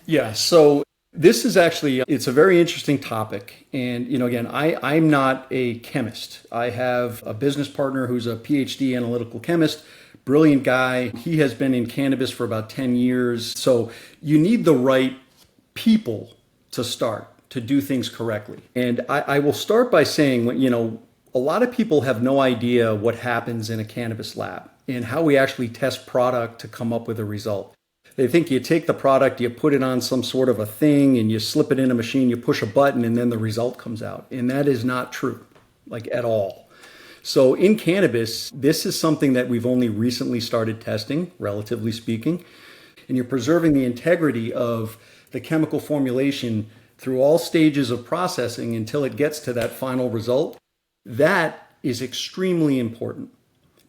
Yeah, so this is actually, it's a very interesting topic. And, again, I'm not a chemist. I have a business partner who's a PhD analytical chemist, brilliant guy. He has been in cannabis for about 10 years. So you need the right people to start to do things correctly. And I will start by saying, a lot of people have no idea what happens in a cannabis lab and how we actually test product to come up with a result. They think you take the product, you put it on some sort of a thing, and you slip it in a machine, you push a button, and then the result comes out. And that is not true, at all. So in cannabis, this is something that we've only recently started testing, relatively speaking. And you're preserving the integrity of the chemical formulation through all stages of processing until it gets to that final result. That is extremely important,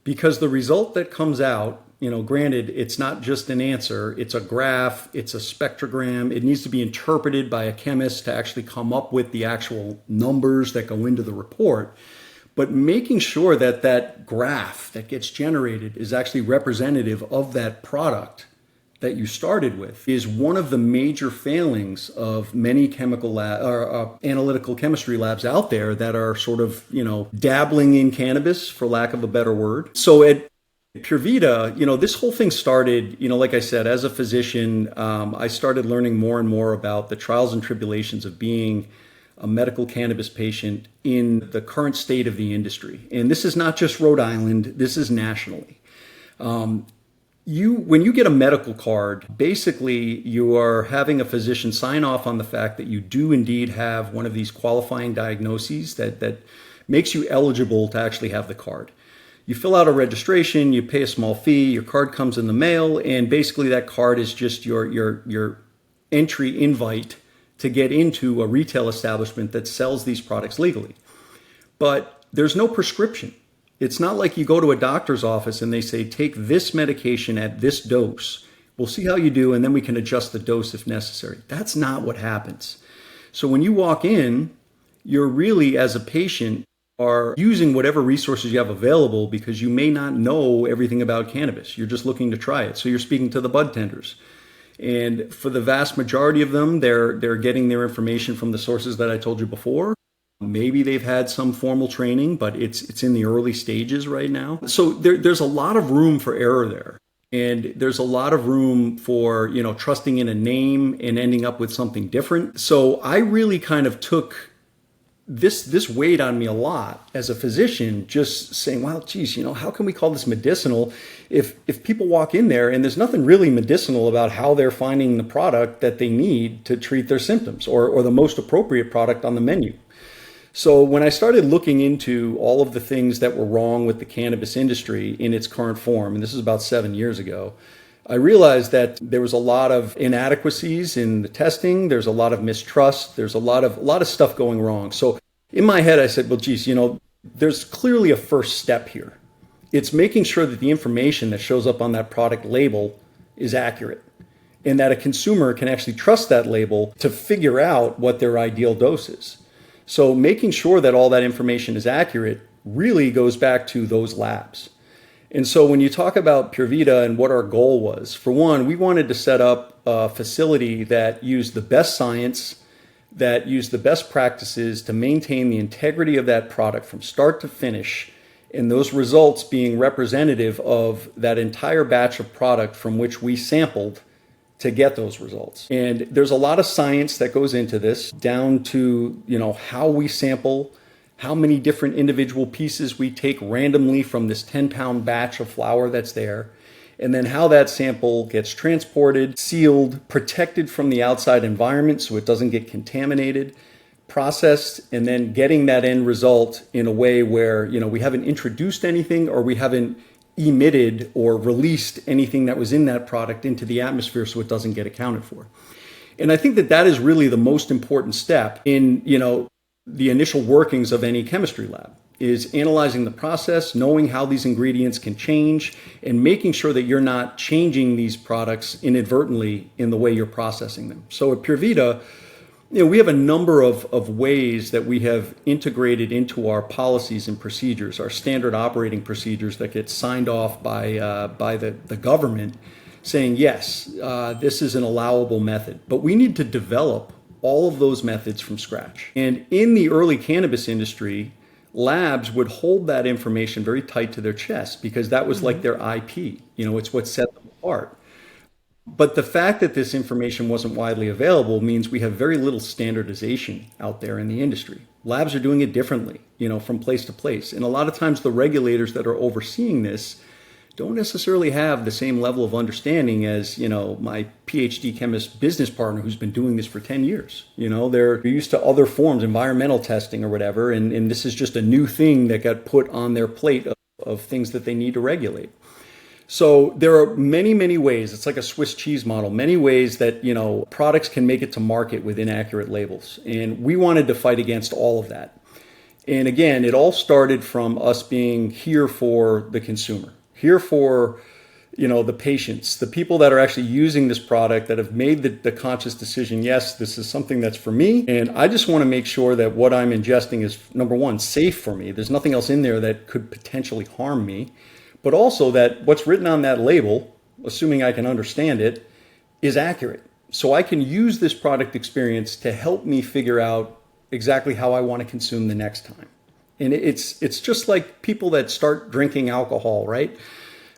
because the result that comes out, granted, it's not just an answer, it's a graph, it's a spectrogram. It needs to be interpreted by a chemist to actually come up with the actual numbers that go into the report. But making sure that that graph that gets generated is actually representative of that product that you started with is one of the major failings of many analytical chemistry labs out there that are sort of, dabbling in cannabis, for lack of a better word. So at Pure Vita, this whole thing started, like I said, as a physician, I started learning more and more about the trials and tribulations of being a medical cannabis patient in the current state of the industry. And this is not just Rhode Island, this is nationally. When you get a medical card, basically you are having a physician sign off on the fact that you do indeed have one of these qualifying diagnoses that makes you eligible to actually have the card. You fill out a registration, you pay a small fee, your card comes in the mail, and basically that card is just your entry invite to get into a retail establishment that sells these products legally. But there's no prescription. It's not like you go to a doctor's office and they say, take this medication at this dose. We'll see how you do, and then we can adjust the dose if necessary. That's not what happens. So when you walk in, you're really, as a patient, are using whatever resources you have available because you may not know everything about cannabis. You're just looking to try it. So you're speaking to the bud tenders. And for the vast majority of them, they're getting their information from the sources that I told you before. Maybe they've had some formal training, but it's in the early stages right now. So there's a lot of room for error there. And there's a lot of room for, trusting in a name and ending up with something different. So I really kind of took this weighed on me a lot as a physician, just saying, well, geez, how can we call this medicinal if people walk in there and there's nothing really medicinal about how they're finding the product that they need to treat their symptoms or the most appropriate product on the menu. So when I started looking into all of the things that were wrong with the cannabis industry in its current form, and this is about 7 years ago, I realized that there was a lot of inadequacies in the testing. There's a lot of mistrust. There's a lot of stuff going wrong. So in my head, I said, well, geez, there's clearly a first step here. It's making sure that the information that shows up on that product label is accurate and that a consumer can actually trust that label to figure out what their ideal dose is. So making sure that all that information is accurate really goes back to those labs. And so when you talk about Pure Vita and what our goal was, for one, we wanted to set up a facility that used the best science, that used the best practices to maintain the integrity of that product from start to finish, and those results being representative of that entire batch of product from which we sampled to get those results. And there's a lot of science that goes into this, down to, how we sample, how many different individual pieces we take randomly from this 10-pound batch of flour that's there, and then how that sample gets transported, sealed, protected from the outside environment so it doesn't get contaminated, processed, and then getting that end result in a way where, we haven't introduced anything or we haven't emitted or released anything that was in that product into the atmosphere so it doesn't get accounted for. And I think that is really the most important step in, the initial workings of any chemistry lab, is analyzing the process, knowing how these ingredients can change, and making sure that you're not changing these products inadvertently in the way you're processing them. So at Pure Vita, we have a number of ways that we have integrated into our policies and procedures, our standard operating procedures that get signed off by the government, saying, yes, this is an allowable method. But we need to develop all of those methods from scratch. And in the early cannabis industry, labs would hold that information very tight to their chest because that was like their IP. It's what set them apart. But the fact that this information wasn't widely available means we have very little standardization out there in the industry. Labs are doing it differently, from place to place. And a lot of times the regulators that are overseeing this don't necessarily have the same level of understanding as, my PhD chemist business partner who's been doing this for 10 years. They're used to other forms, environmental testing or whatever, and this is just a new thing that got put on their plate of things that they need to regulate. So there are many, many ways. It's like a Swiss cheese model, many ways that, products can make it to market with inaccurate labels. And we wanted to fight against all of that. And again, it all started from us being here for the consumer, here for, the patients, the people that are actually using this product, that have made the conscious decision, yes, this is something that's for me. And I just want to make sure that what I'm ingesting is, number one, safe for me. There's nothing else in there that could potentially harm me. But also that what's written on that label, assuming I can understand it, is accurate. So I can use this product experience to help me figure out exactly how I want to consume the next time. And it's just like people that start drinking alcohol, right?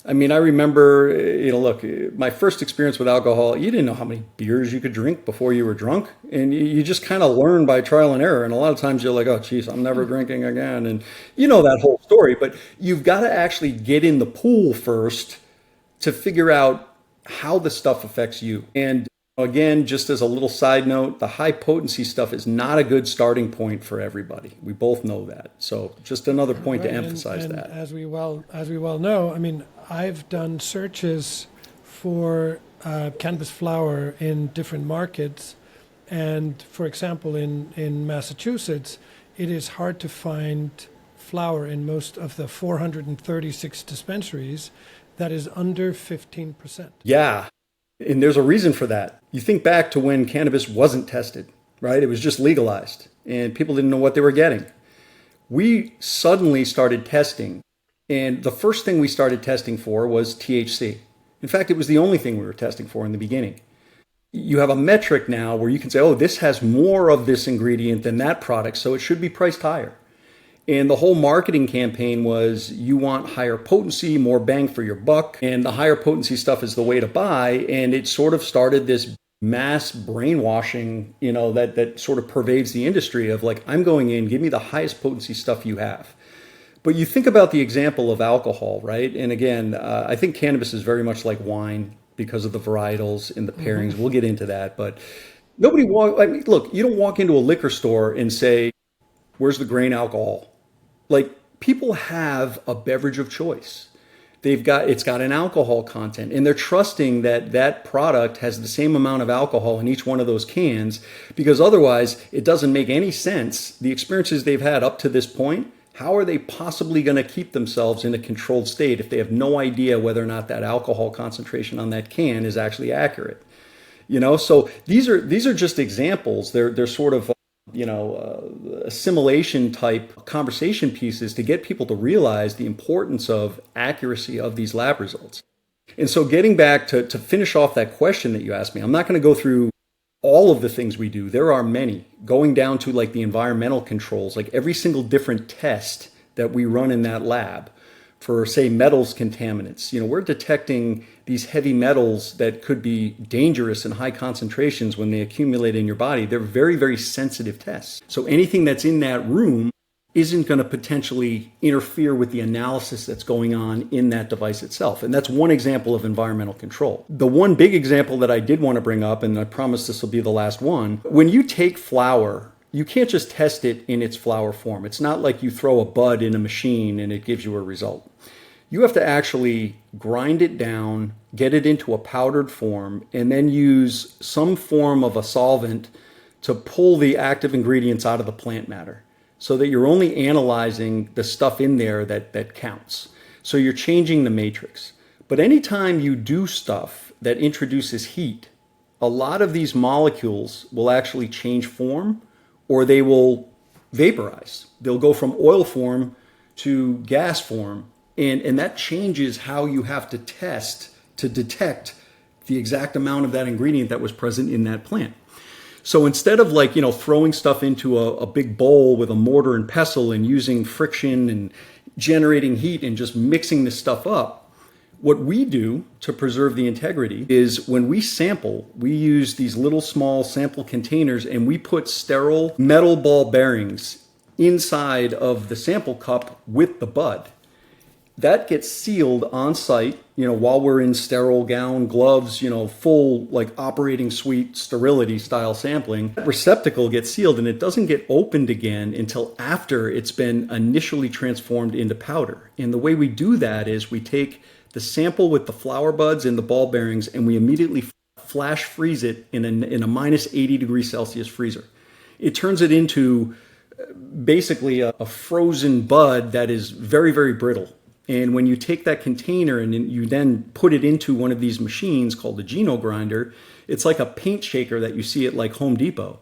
I mean, I remember, look, my first experience with alcohol, you didn't know how many beers you could drink before you were drunk. And you just kind of learn by trial and error. And a lot of times you're like, oh, geez, I'm never drinking again. And that whole story. But you've got to actually get in the pool first to figure out how the stuff affects you. And again, just as a little side note, the high potency stuff is not a good starting point for everybody. We both know that. So just another point to emphasize and that. As we well know, I mean, I've done searches for cannabis flower in different markets. And for example, in Massachusetts, it is hard to find flower in most of the 436 dispensaries that is under 15%. Yeah. And there's a reason for that. You think back to when cannabis wasn't tested, right? It was just legalized and people didn't know what they were getting. We suddenly started testing, and the first thing we started testing for was THC. In fact, it was the only thing we were testing for in the beginning. You have a metric now where you can say, oh, this has more of this ingredient than that product, so it should be priced higher. And the whole marketing campaign was, you want higher potency, more bang for your buck, and the higher potency stuff is the way to buy. And it sort of started this mass brainwashing, that sort of pervades the industry of like, I'm going in, give me the highest potency stuff you have. But you think about the example of alcohol, right? And again, I think cannabis is very much like wine because of the varietals and the pairings. We'll get into that. But look, you don't walk into a liquor store and say, where's the grain alcohol? Like, people have a beverage of choice. It's got an alcohol content, and they're trusting that product has the same amount of alcohol in each one of those cans, because otherwise it doesn't make any sense. The experiences they've had up to this point, how are they possibly going to keep themselves in a controlled state if they have no idea whether or not that alcohol concentration on that can is actually accurate? So these are just examples. They're sort of assimilation type conversation pieces to get people to realize the importance of accuracy of these lab results. And so getting back to finish off that question that you asked me, I'm not going to go through all of the things we do. There are many, going down to like the environmental controls, like every single different test that we run in that lab for, say, metals contaminants. We're detecting these heavy metals that could be dangerous in high concentrations when they accumulate in your body. They're very, very sensitive tests. So anything that's in that room isn't going to potentially interfere with the analysis that's going on in that device itself. And that's one example of environmental control. The one big example that I did want to bring up, and I promise this will be the last one, when you take flower, you can't just test it in its flower form. It's not like you throw a bud in a machine and it gives you a result. You have to actually grind it down, get it into a powdered form, and then use some form of a solvent to pull the active ingredients out of the plant matter, so that you're only analyzing the stuff in there that counts. So you're changing the matrix. But anytime you do stuff that introduces heat, a lot of these molecules will actually change form, or they will vaporize. They'll go from oil form to gas form. And that changes how you have to test to detect the exact amount of that ingredient that was present in that plant. So instead of like, throwing stuff into a big bowl with a mortar and pestle and using friction and generating heat and just mixing this stuff up, what we do to preserve the integrity is when we sample, we use these little small sample containers and we put sterile metal ball bearings inside of the sample cup with the bud. That gets sealed on site, while we're in sterile gown, gloves, full like operating suite sterility style sampling. That receptacle gets sealed and it doesn't get opened again until after it's been initially transformed into powder. And the way we do that is we take the sample with the flower buds and the ball bearings and we immediately flash freeze it in a minus 80 degrees Celsius freezer. It turns it into basically a frozen bud that is very, very brittle. And when you take that container and you then put it into one of these machines called the Geno grinder, it's like a paint shaker that you see at like Home Depot.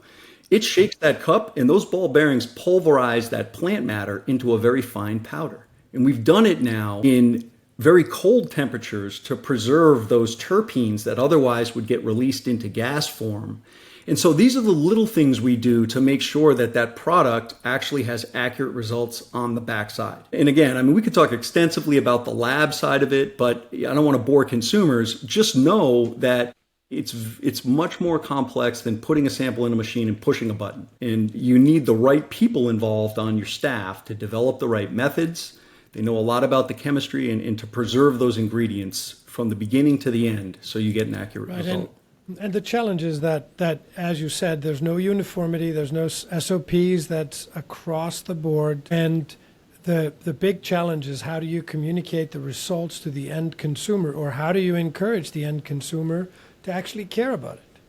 It shakes that cup and those ball bearings pulverize that plant matter into a very fine powder. And we've done it now in very cold temperatures to preserve those terpenes that otherwise would get released into gas form. And so these are the little things we do to make sure that that product actually has accurate results on the backside. And again, we could talk extensively about the lab side of it, but I don't want to bore consumers. Just know that it's much more complex than putting a sample in a machine and pushing a button. And you need the right people involved on your staff to develop the right methods. They know a lot about the chemistry and to preserve those ingredients from the beginning to the end so you get an accurate result. And the challenge is that, as you said, there's no uniformity, there's no SOPs that's across the board. And the big challenge is how do you communicate the results to the end consumer, or how do you encourage the end consumer to actually care about it?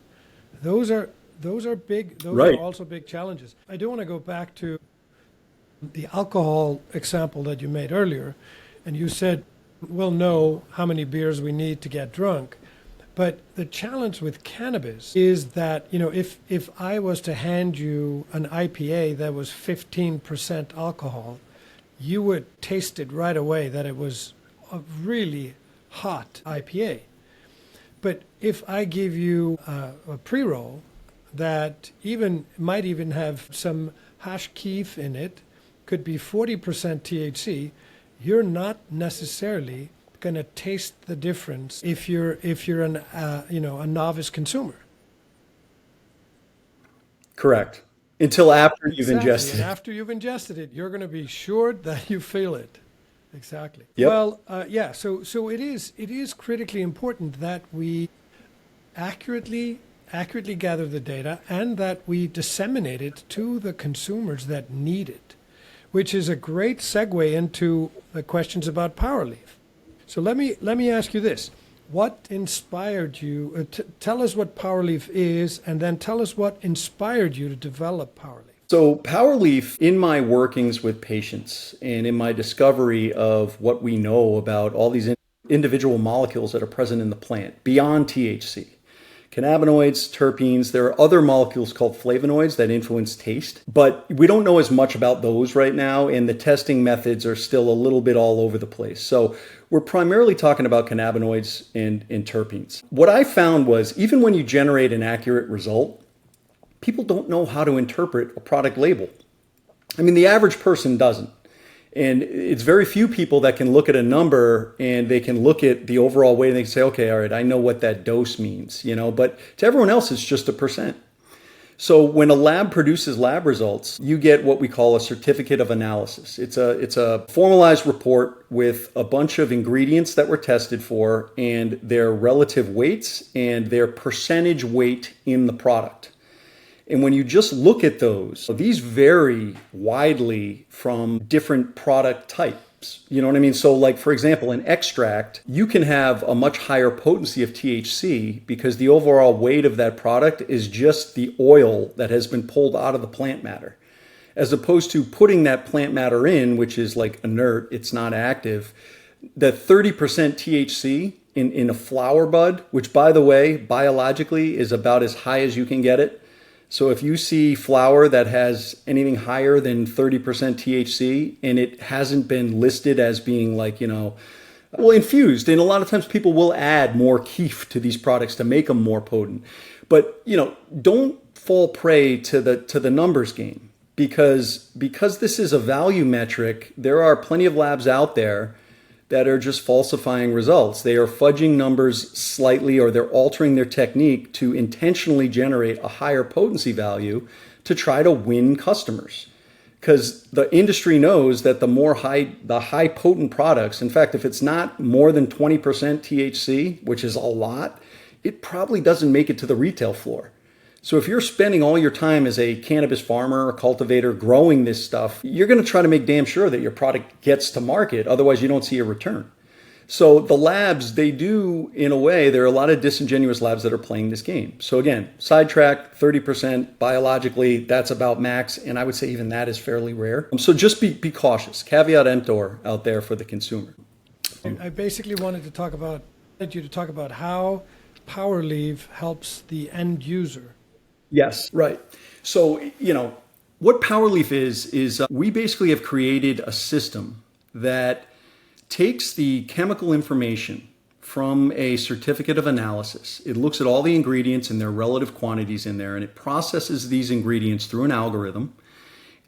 Those are big, Right. are also big challenges. I do want to go back to the alcohol example that you made earlier, and you said we'll know how many beers we need to get drunk. But the challenge with cannabis is that, if I was to hand you an IPA that was 15% alcohol, you would taste it right away that it was a really hot IPA. But if I give you a pre-roll that might even have some hash keef in it, could be 40% THC, you're not necessarily going to taste the difference if you're a novice consumer. Correct. Until after you've Exactly. ingested And it. after you've ingested it, you're going to be sure that you feel it. Exactly. Yep. Well, yeah. So it is critically important that we accurately gather the data and that we disseminate it to the consumers that need it, which is a great segue into the questions about PowerLeaf. So let me ask you this. What inspired you? Tell us what PowerLeaf is, and then tell us what inspired you to develop PowerLeaf. So PowerLeaf, in my workings with patients and in my discovery of what we know about all these individual molecules that are present in the plant beyond THC, cannabinoids, terpenes, there are other molecules called flavonoids that influence taste, but we don't know as much about those right now, and the testing methods are still a little bit all over the place. So we're primarily talking about cannabinoids and terpenes. What I found was even when you generate an accurate result, people don't know how to interpret a product label. The average person doesn't. And it's very few people that can look at a number and they can look at the overall weight and they can say, okay, all right, I know what that dose means, but to everyone else, it's just a percent. So when a lab produces lab results, you get what we call a certificate of analysis. It's a formalized report with a bunch of ingredients that were tested for and their relative weights and their percentage weight in the product. And when you just look at those, these vary widely from different product types. You know what I mean? So like, for example, an extract, you can have a much higher potency of THC because the overall weight of that product is just the oil that has been pulled out of the plant matter. As opposed to putting that plant matter in, which is like inert, it's not active, the 30% THC in a flower bud, which by the way, biologically is about as high as you can get it. So if you see flower that has anything higher than 30% THC and it hasn't been listed as being like, Well, infused, and a lot of times people will add more keef to these products to make them more potent. But don't fall prey to the numbers game, because this is a value metric. There are plenty of labs out there that are just falsifying results. They are fudging numbers slightly, or they're altering their technique to intentionally generate a higher potency value to try to win customers. Because the industry knows that the high potent products, in fact, if it's not more than 20% THC, which is a lot, it probably doesn't make it to the retail floor. So if you're spending all your time as a cannabis farmer or cultivator growing this stuff, you're going to try to make damn sure that your product gets to market. Otherwise, you don't see a return. So the labs, they do, in a way, there are a lot of disingenuous labs that are playing this game. So again, sidetrack, 30% biologically, that's about max. And I would say even that is fairly rare. So just be cautious. Caveat emptor out there for the consumer. I basically wanted to talk about how PowerLeaf helps the end user. Yes, right. So, what PowerLeaf is we basically have created a system that takes the chemical information from a certificate of analysis. It looks at all the ingredients and their relative quantities in there, and it processes these ingredients through an algorithm,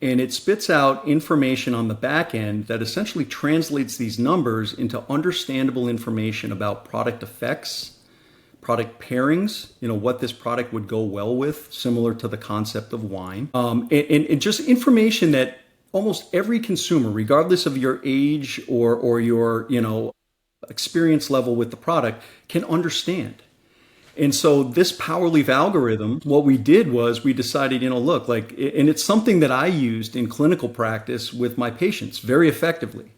and it spits out information on the back end that essentially translates these numbers into understandable information about product effects, product pairings, what this product would go well with, similar to the concept of wine, and just information that almost every consumer, regardless of your age or your experience level with the product, can understand. And so this PowerLeaf algorithm, what we did was we decided, look, and it's something that I used in clinical practice with my patients very effectively.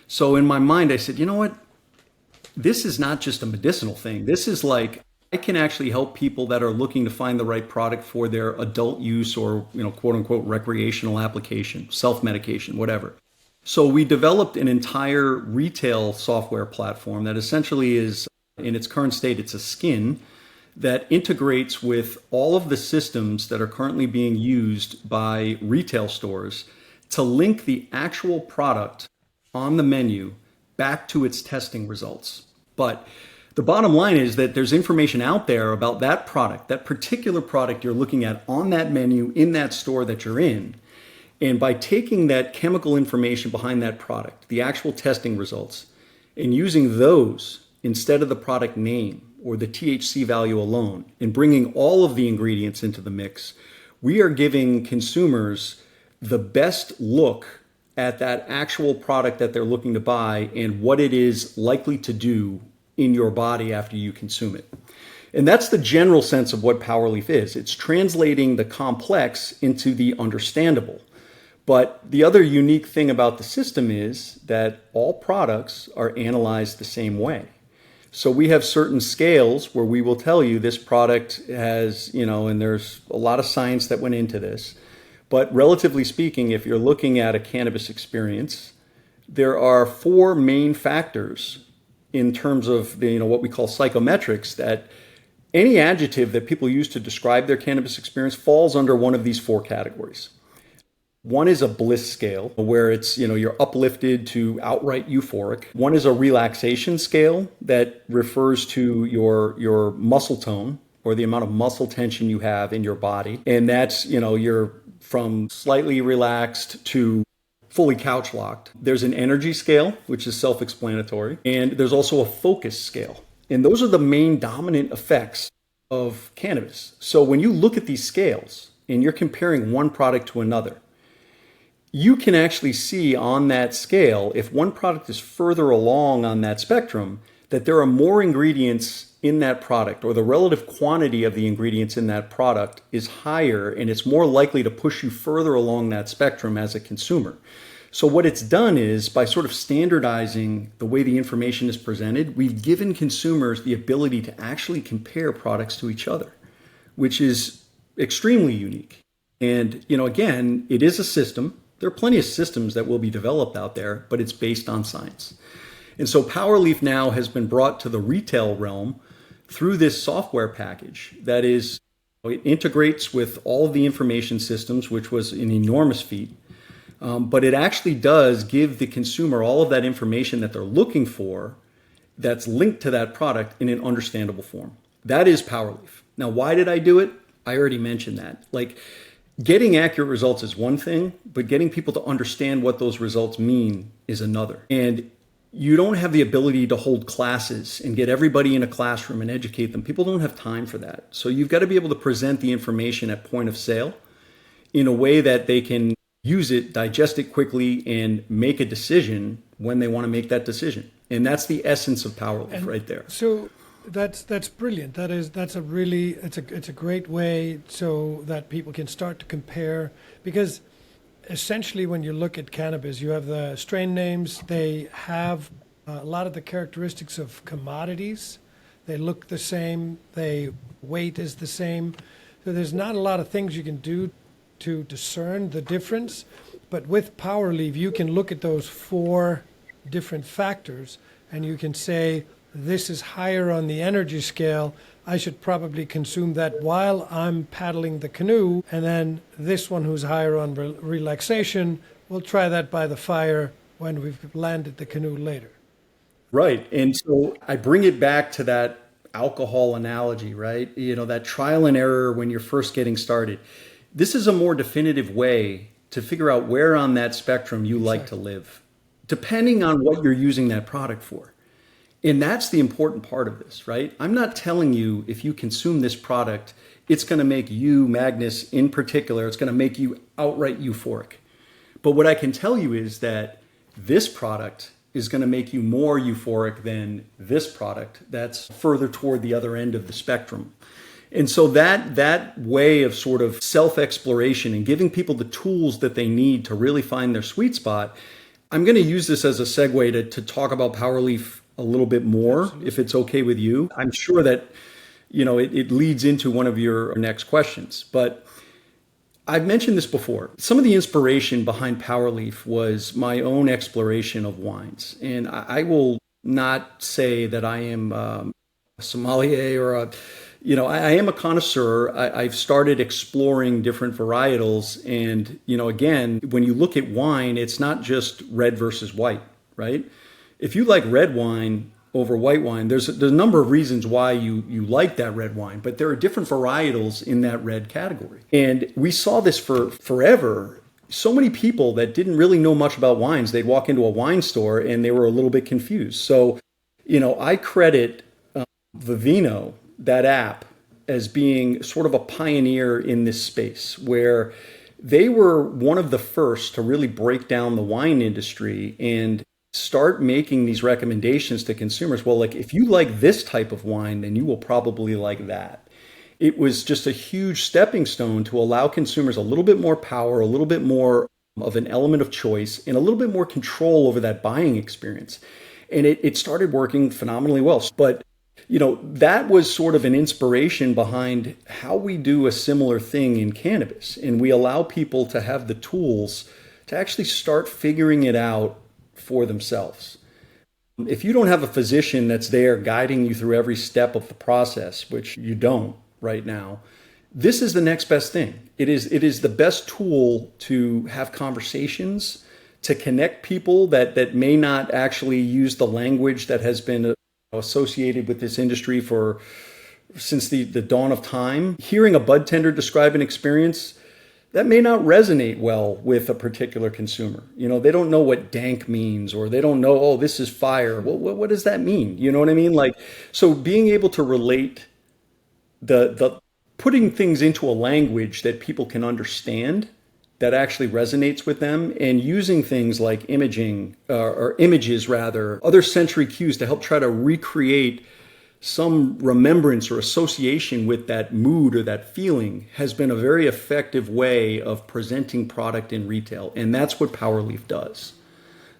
So in my mind, I said, you know what? This is not just a medicinal thing. This is like, I can actually help people that are looking to find the right product for their adult use or, quote unquote, recreational application, self-medication, whatever. So we developed an entire retail software platform that essentially is, in its current state, it's a skin that integrates with all of the systems that are currently being used by retail stores to link the actual product on the menu back to its testing results. But the bottom line is that there's information out there about that product, that particular product you're looking at on that menu in that store that you're in. And by taking that chemical information behind that product, the actual testing results, and using those instead of the product name or the THC value alone, and bringing all of the ingredients into the mix, we are giving consumers the best look at that actual product that they're looking to buy and what it is likely to do in your body after you consume it. And that's the general sense of what PowerLeaf is. It's translating the complex into the understandable. But the other unique thing about the system is that all products are analyzed the same way. So we have certain scales where we will tell you this product has, and there's a lot of science that went into this. But relatively speaking, if you're looking at a cannabis experience, there are 4 main factors in terms of what we call psychometrics, that any adjective that people use to describe their cannabis experience falls under one of these 4 categories. One is a bliss scale, where it's, you're uplifted to outright euphoric. One is a relaxation scale that refers to your muscle tone, or the amount of muscle tension you have in your body. And that's, you're from slightly relaxed to fully couch locked. There's an energy scale, which is self-explanatory. And there's also a focus scale. And those are the main dominant effects of cannabis. So when you look at these scales and you're comparing one product to another, you can actually see on that scale, if one product is further along on that spectrum, that there are more ingredients in that product, or the relative quantity of the ingredients in that product is higher, and it's more likely to push you further along that spectrum as a consumer. So what it's done is, by sort of standardizing the way the information is presented, we've given consumers the ability to actually compare products to each other, which is extremely unique. And, again, it is a system. There are plenty of systems that will be developed out there, but it's based on science. And so PowerLeaf now has been brought to the retail realm through this software package that is, it integrates with all of the information systems, which was an enormous feat. But it actually does give the consumer all of that information that they're looking for that's linked to that product in an understandable form. That is PowerLeaf. Now, why did I do it? I already mentioned that. Like, getting accurate results is one thing, but getting people to understand what those results mean is another. And you don't have the ability to hold classes and get everybody in a classroom and educate them. People don't have time for that. So you've got to be able to present the information at point of sale in a way that they can use it, digest it quickly, and make a decision when they want to make that decision. And that's the essence of PowerLeaf right there. So that's brilliant. It's a great way so that people can start to compare, because essentially when you look at cannabis, you have the strain names. They have a lot of the characteristics of commodities. They look the same. They weight is the same. So there's not a lot of things you can do to discern the difference. But with PowerLeaf, you can look at those 4 different factors and you can say, this is higher on the energy scale. I should probably consume that while I'm paddling the canoe. And then this one who's higher on relaxation, we'll try that by the fire when we've landed the canoe later. Right. And so I bring it back to that alcohol analogy, right? You know, that trial and error when you're first getting started. This is a more definitive way to figure out where on that spectrum you like to live, depending on what you're using that product for. And that's the important part of this, right? I'm not telling you if you consume this product, it's going to make you, Magnus in particular, it's going to make you outright euphoric. But what I can tell you is that this product is going to make you more euphoric than this product that's further toward the other end of the spectrum. And so that way of sort of self-exploration and giving people the tools that they need to really find their sweet spot, I'm going to use this as a segue to talk about PowerLeaf a little bit more, Absolutely. If it's okay with you. I'm sure that, you know, it leads into one of your next questions, but I've mentioned this before. Some of the inspiration behind PowerLeaf was my own exploration of wines. And I will not say that I am a sommelier or I am a connoisseur. I've started exploring different varietals. And, you know, again, when you look at wine, it's not just red versus white, right? If you like red wine over white wine, there's a number of reasons why you like that red wine, but there are different varietals in that red category. And we saw this for forever. So many people that didn't really know much about wines, they'd walk into a wine store and they were a little bit confused. So, you know, I credit Vivino, that app, as being sort of a pioneer in this space, where they were one of the first to really break down the wine industry and start making these recommendations to consumers. Well, like, if you like this type of wine, then you will probably like that. It was just a huge stepping stone to allow consumers a little bit more power, a little bit more of an element of choice, and a little bit more control over that buying experience. And it started working phenomenally well. But, you know, that was sort of an inspiration behind how we do a similar thing in cannabis. And we allow people to have the tools to actually start figuring it out for themselves. If you don't have a physician that's there guiding you through every step of the process, which you don't right now, this is the next best thing. It is the best tool to have conversations, to connect people that may not actually use the language that has been associated with this industry since the dawn of time. Hearing a bud tender describe an experience, that may not resonate well with a particular consumer. You know, they don't know what dank means, or they don't know, oh, this is fire. What does that mean? You know what I mean? Like, so being able to relate the putting things into a language that people can understand, that actually resonates with them, and using things like imaging or images rather, other sensory cues to help try to recreate some remembrance or association with that mood or that feeling has been a very effective way of presenting product in retail. And that's what PowerLeaf does.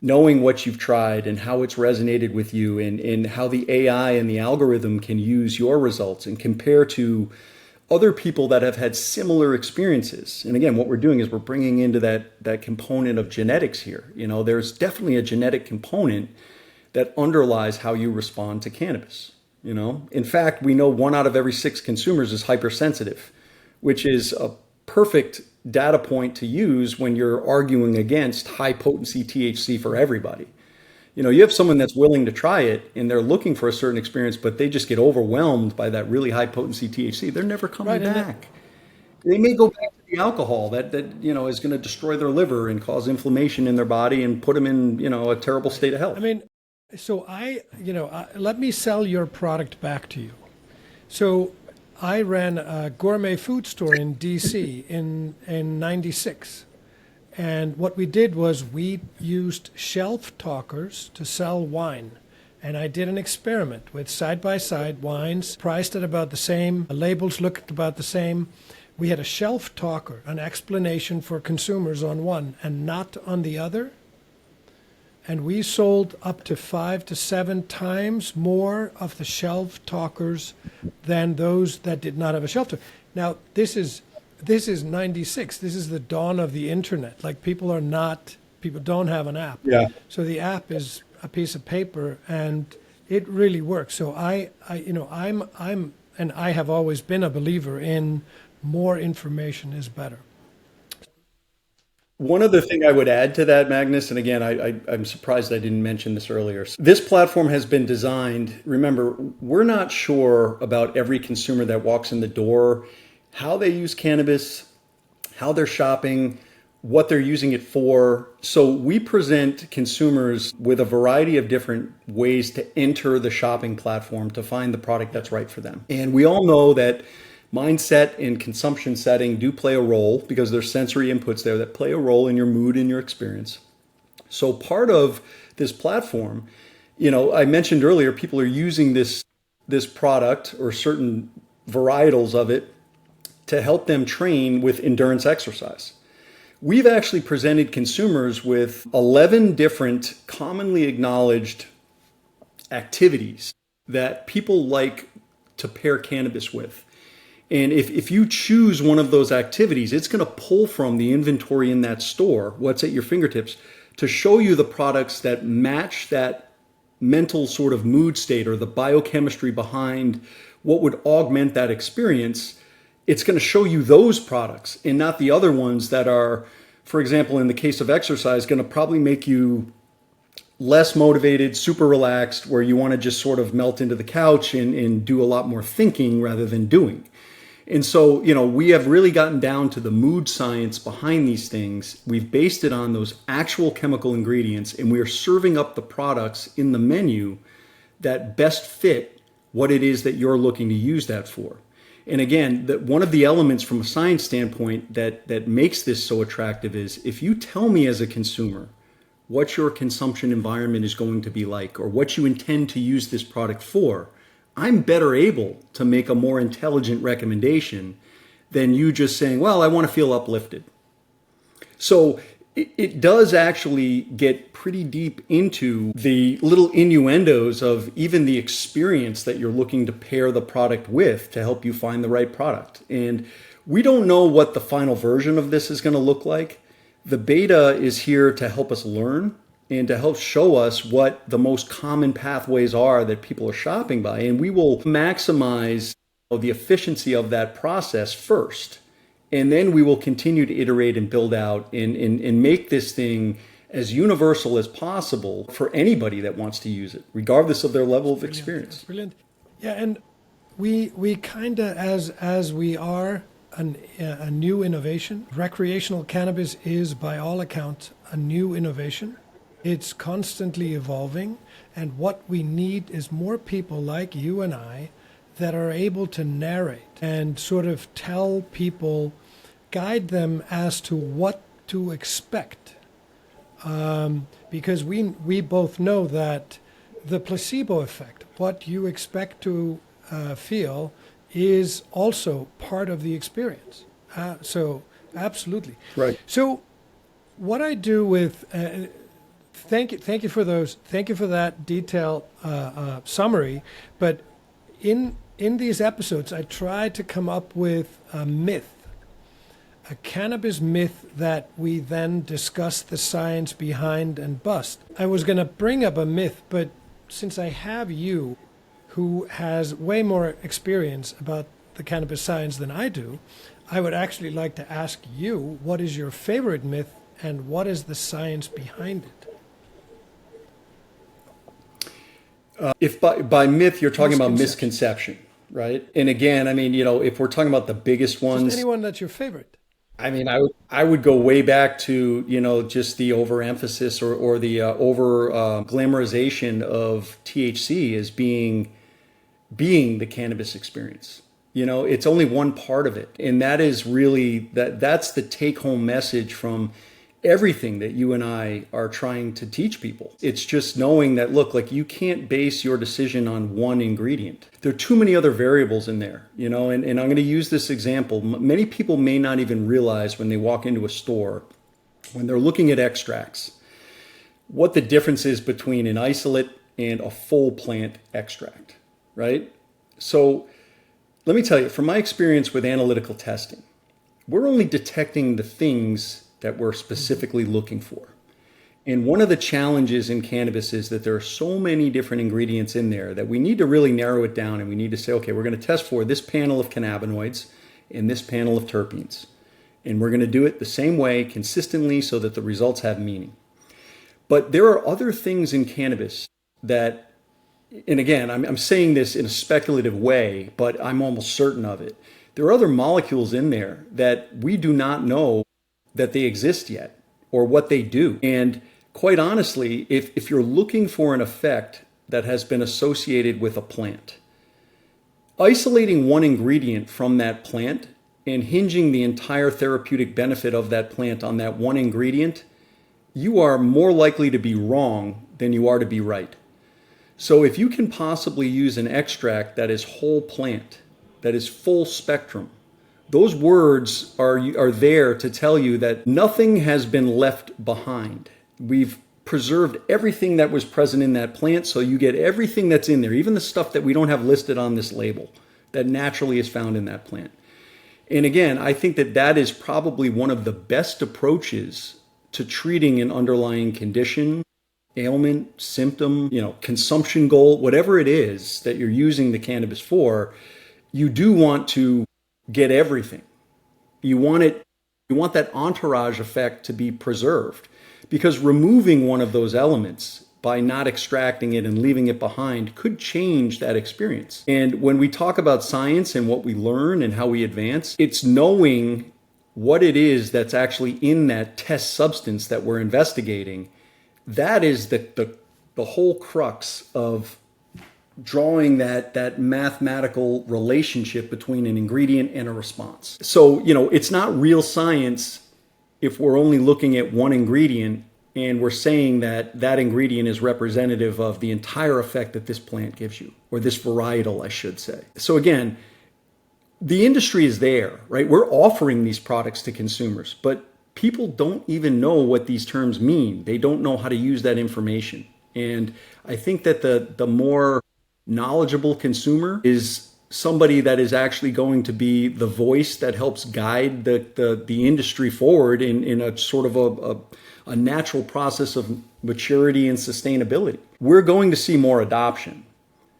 Knowing what you've tried and how it's resonated with you, and how the AI and the algorithm can use your results and compare to other people that have had similar experiences. And again, what we're doing is we're bringing into that component of genetics here. You know, there's definitely a genetic component that underlies how you respond to cannabis. You know, in fact, we know 1 out of every 6 consumers is hypersensitive, which is a perfect data point to use when you're arguing against high potency THC for everybody. You have someone that's willing to try it and they're looking for a certain experience, but they just get overwhelmed by that really high potency THC. They're never coming back. They may go back to the alcohol that is going to destroy their liver and cause inflammation in their body and put them in, a terrible state of health. I mean, so let me sell your product back to you. So I ran a gourmet food store in DC in 96. And what we did was we used shelf talkers to sell wine. And I did an experiment with side-by-side wines priced at about the same, the labels looked about the same. We had a shelf talker, an explanation for consumers on one and not on the other. And we sold up to 5 to 7 times more of the shelf talkers than those that did not have a shelf talker. Now, this is 96. This is the dawn of the internet. Like people don't have an app. Yeah. So the app is a piece of paper and it really works. So I have always been a believer in more information is better. One other thing I would add to that, Magnus, and again, I'm surprised I didn't mention this earlier. This platform has been designed, remember, we're not sure about every consumer that walks in the door, how they use cannabis, how they're shopping, what they're using it for. So we present consumers with a variety of different ways to enter the shopping platform to find the product that's right for them. And we all know that mindset and consumption setting do play a role because there's sensory inputs there that play a role in your mood and your experience. So part of this platform, I mentioned earlier, people are using this product or certain varietals of it to help them train with endurance exercise. We've actually presented consumers with 11 different commonly acknowledged activities that people like to pair cannabis with. And if you choose one of those activities, it's going to pull from the inventory in that store, what's at your fingertips, to show you the products that match that mental sort of mood state or the biochemistry behind what would augment that experience. It's going to show you those products and not the other ones that are, for example, in the case of exercise, going to probably make you less motivated, super relaxed, where you want to just sort of melt into the couch and do a lot more thinking rather than doing. And so, we have really gotten down to the mood science behind these things. We've based it on those actual chemical ingredients, and we are serving up the products in the menu that best fit what it is that you're looking to use that for. And again, one of the elements from a science standpoint that makes this so attractive is if you tell me as a consumer what your consumption environment is going to be like or what you intend to use this product for, I'm better able to make a more intelligent recommendation than you just saying, well, I want to feel uplifted. So it does actually get pretty deep into the little innuendos of even the experience that you're looking to pair the product with to help you find the right product. And we don't know what the final version of this is going to look like. The beta is here to help us learn and to help show us what the most common pathways are that people are shopping by. And we will maximize the efficiency of that process first. And then we will continue to iterate and build out and make this thing as universal as possible for anybody that wants to use it, regardless of their level of experience. That's brilliant. Yeah, and we kind of, as we are a new innovation, recreational cannabis is, by all accounts, a new innovation. It's constantly evolving, and what we need is more people like you and I that are able to narrate and sort of tell people, guide them as to what to expect. Because we both know that the placebo effect, what you expect to feel, is also part of the experience. So absolutely. Right. So what I do with... Thank you for those. Thank you for that detailed summary. But in these episodes, I try to come up with a myth, a cannabis myth that we then discuss the science behind and bust. I was going to bring up a myth, but since I have you, who has way more experience about the cannabis science than I do, I would actually like to ask you, what is your favorite myth and what is the science behind it? If by myth, you're talking about misconception, right? And again, I mean, if we're talking about the biggest ones, Just anyone that's your favorite. I mean, I would go way back to, just the overemphasis or the over glamorization of THC as being the cannabis experience. It's only one part of it. And that is really, that's the take home message from everything that you and I are trying to teach people. It's just knowing that, look, like you can't base your decision on one ingredient. There are too many other variables in there, and I'm going to use this example. Many people may not even realize when they walk into a store, when they're looking at extracts, what the difference is between an isolate and a full plant extract, right? So let me tell you, from my experience with analytical testing, we're only detecting the things that we're specifically looking for. And one of the challenges in cannabis is that there are so many different ingredients in there that we need to really narrow it down, and we need to say, okay, we're going to test for this panel of cannabinoids and this panel of terpenes. And we're going to do it the same way consistently so that the results have meaning. But there are other things in cannabis that, and again, I'm saying this in a speculative way, but I'm almost certain of it. There are other molecules in there that we do not know that they exist yet or what they do. And quite honestly, if you're looking for an effect that has been associated with a plant, isolating one ingredient from that plant and hinging the entire therapeutic benefit of that plant on that one ingredient, you are more likely to be wrong than you are to be right. So if you can possibly use an extract that is whole plant, that is full spectrum, those words are there to tell you that nothing has been left behind. We've preserved everything that was present in that plant, so you get everything that's in there, even the stuff that we don't have listed on this label, that naturally is found in that plant. And again, I think that is probably one of the best approaches to treating an underlying condition, ailment, symptom, consumption goal, whatever it is that you're using the cannabis for. You do want to get everything. You want that entourage effect to be preserved, because removing one of those elements by not extracting it and leaving it behind could change that experience. And when we talk about science and what we learn and how we advance, it's knowing what it is that's actually in that test substance that we're investigating. That is the whole crux of drawing that mathematical relationship between an ingredient and a response. So, it's not real science if we're only looking at one ingredient and we're saying that ingredient is representative of the entire effect that this plant gives you, or this varietal, I should say. So again, the industry is there, right? We're offering these products to consumers, but people don't even know what these terms mean. They don't know how to use that information. And I think that the more knowledgeable consumer is somebody that is actually going to be the voice that helps guide the industry forward in a sort of a natural process of maturity and sustainability. We're going to see more adoption,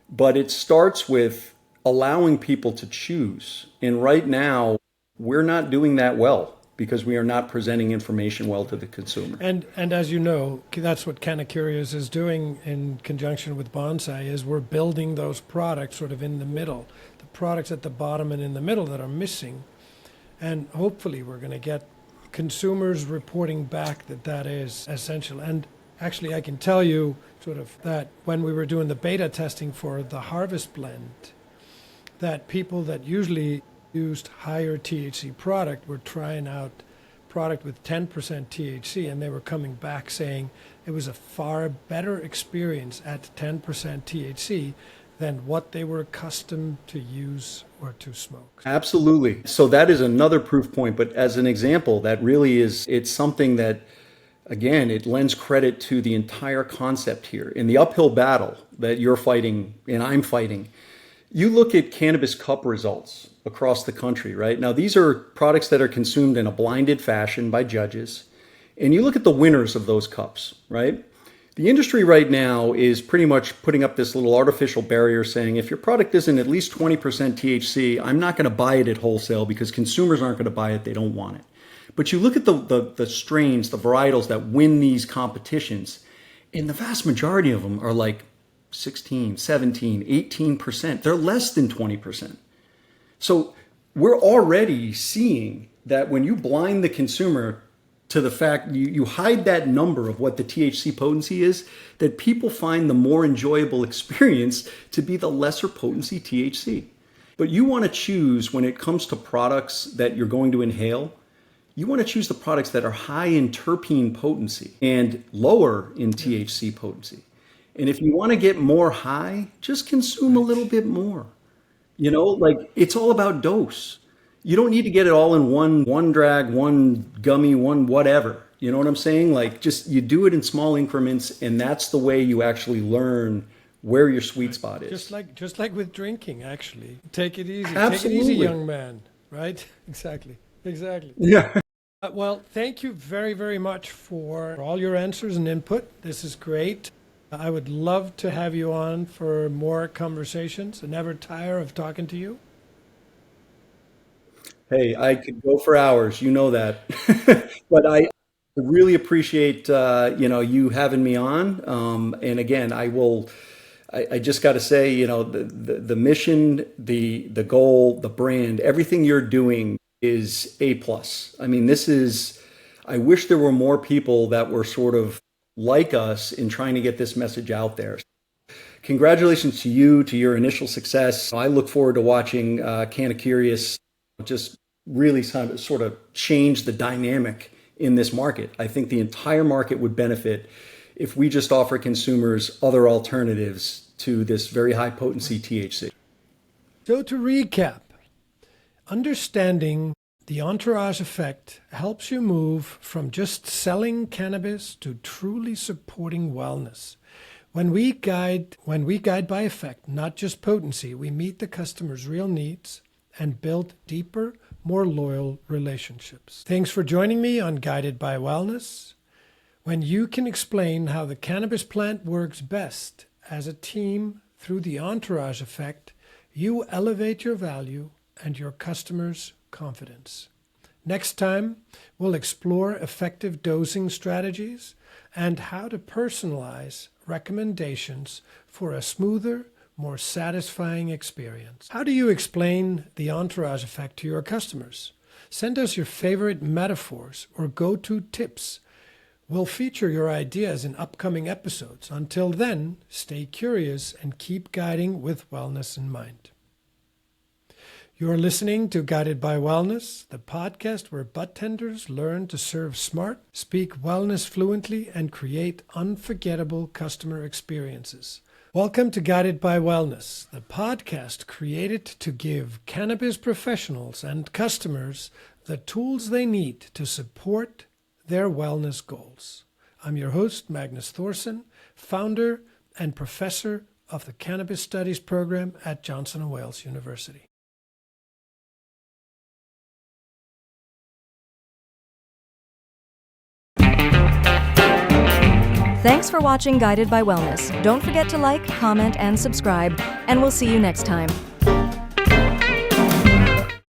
but it starts with allowing people to choose. And right now, we're not doing that well, because we are not presenting information well to the consumer. And as you know, that's what Canna Curious is doing in conjunction with Bonsai, is we're building those products sort of in the middle, the products at the bottom and in the middle that are missing. And hopefully we're going to get consumers reporting back that is essential. And actually I can tell you sort of that when we were doing the beta testing for the Harvest blend, that people that usually used higher THC product were trying out product with 10% THC, and they were coming back saying it was a far better experience at 10% THC than what they were accustomed to use or to smoke. Absolutely. So that is another proof point, but as an example, that really it's something that, again, it lends credit to the entire concept here. In the uphill battle that you're fighting and I'm fighting, you look at cannabis cup results across the country, right? Now, these are products that are consumed in a blinded fashion by judges. And you look at the winners of those cups, right? The industry right now is pretty much putting up this little artificial barrier saying, if your product isn't at least 20% THC, I'm not going to buy it at wholesale because consumers aren't going to buy it. They don't want it. But you look at the strains, the varietals that win these competitions, and the vast majority of them are like 16, 17, 18%. They're less than 20%. So we're already seeing that when you blind the consumer to the fact you hide that number of what the THC potency is, that people find the more enjoyable experience to be the lesser potency THC. But you want to choose, when it comes to products that you're going to inhale, you want to choose the products that are high in terpene potency and lower in THC potency. And if you want to get more high, just consume a little bit more. You know, like, it's all about dose. You don't need to get it all in one drag, one gummy, one whatever. You know what I'm saying? Like, just you do it in small increments, and that's the way you actually learn where your sweet spot is. Just like with drinking, actually. Take it easy. Absolutely. Take it easy, young man. Right? Exactly. Yeah. Well, thank you very, very much for all your answers and input. This is great. I would love to have you on for more conversations. I never tire of talking to you. Hey, I could go for hours, you know that. But I really appreciate you having me on. And again, I just got to say, the mission, the goal, the brand, everything you're doing is A+. I mean, I wish there were more people that were sort of like us in trying to get this message out there. Congratulations to you, to your initial success. I look forward to watching Canna Curious just really sort of change the dynamic in this market. I think the entire market would benefit if we just offer consumers other alternatives to this very high potency THC. So to recap, understanding the Entourage Effect helps you move from just selling cannabis to truly supporting wellness. When we guide by effect, not just potency, we meet the customer's real needs and build deeper, more loyal relationships. Thanks for joining me on Guided by Wellness. When you can explain how the cannabis plant works best as a team through the Entourage Effect, you elevate your value and your customers' confidence. Next time, we'll explore effective dosing strategies and how to personalize recommendations for a smoother, more satisfying experience. How do you explain the Entourage Effect to your customers? Send us your favorite metaphors or go-to tips. We'll feature your ideas in upcoming episodes. Until then, stay curious and keep guiding with wellness in mind. You're listening to Guided by Wellness, the podcast where budtenders learn to serve smart, speak wellness fluently, and create unforgettable customer experiences. Welcome to Guided by Wellness, the podcast created to give cannabis professionals and customers the tools they need to support their wellness goals. I'm your host, Magnus Thorsson, founder and professor of the Cannabis Studies program at Johnson & Wales University. Thanks for watching Guided by Wellness. Don't forget to like, comment, and subscribe, and we'll see you next time.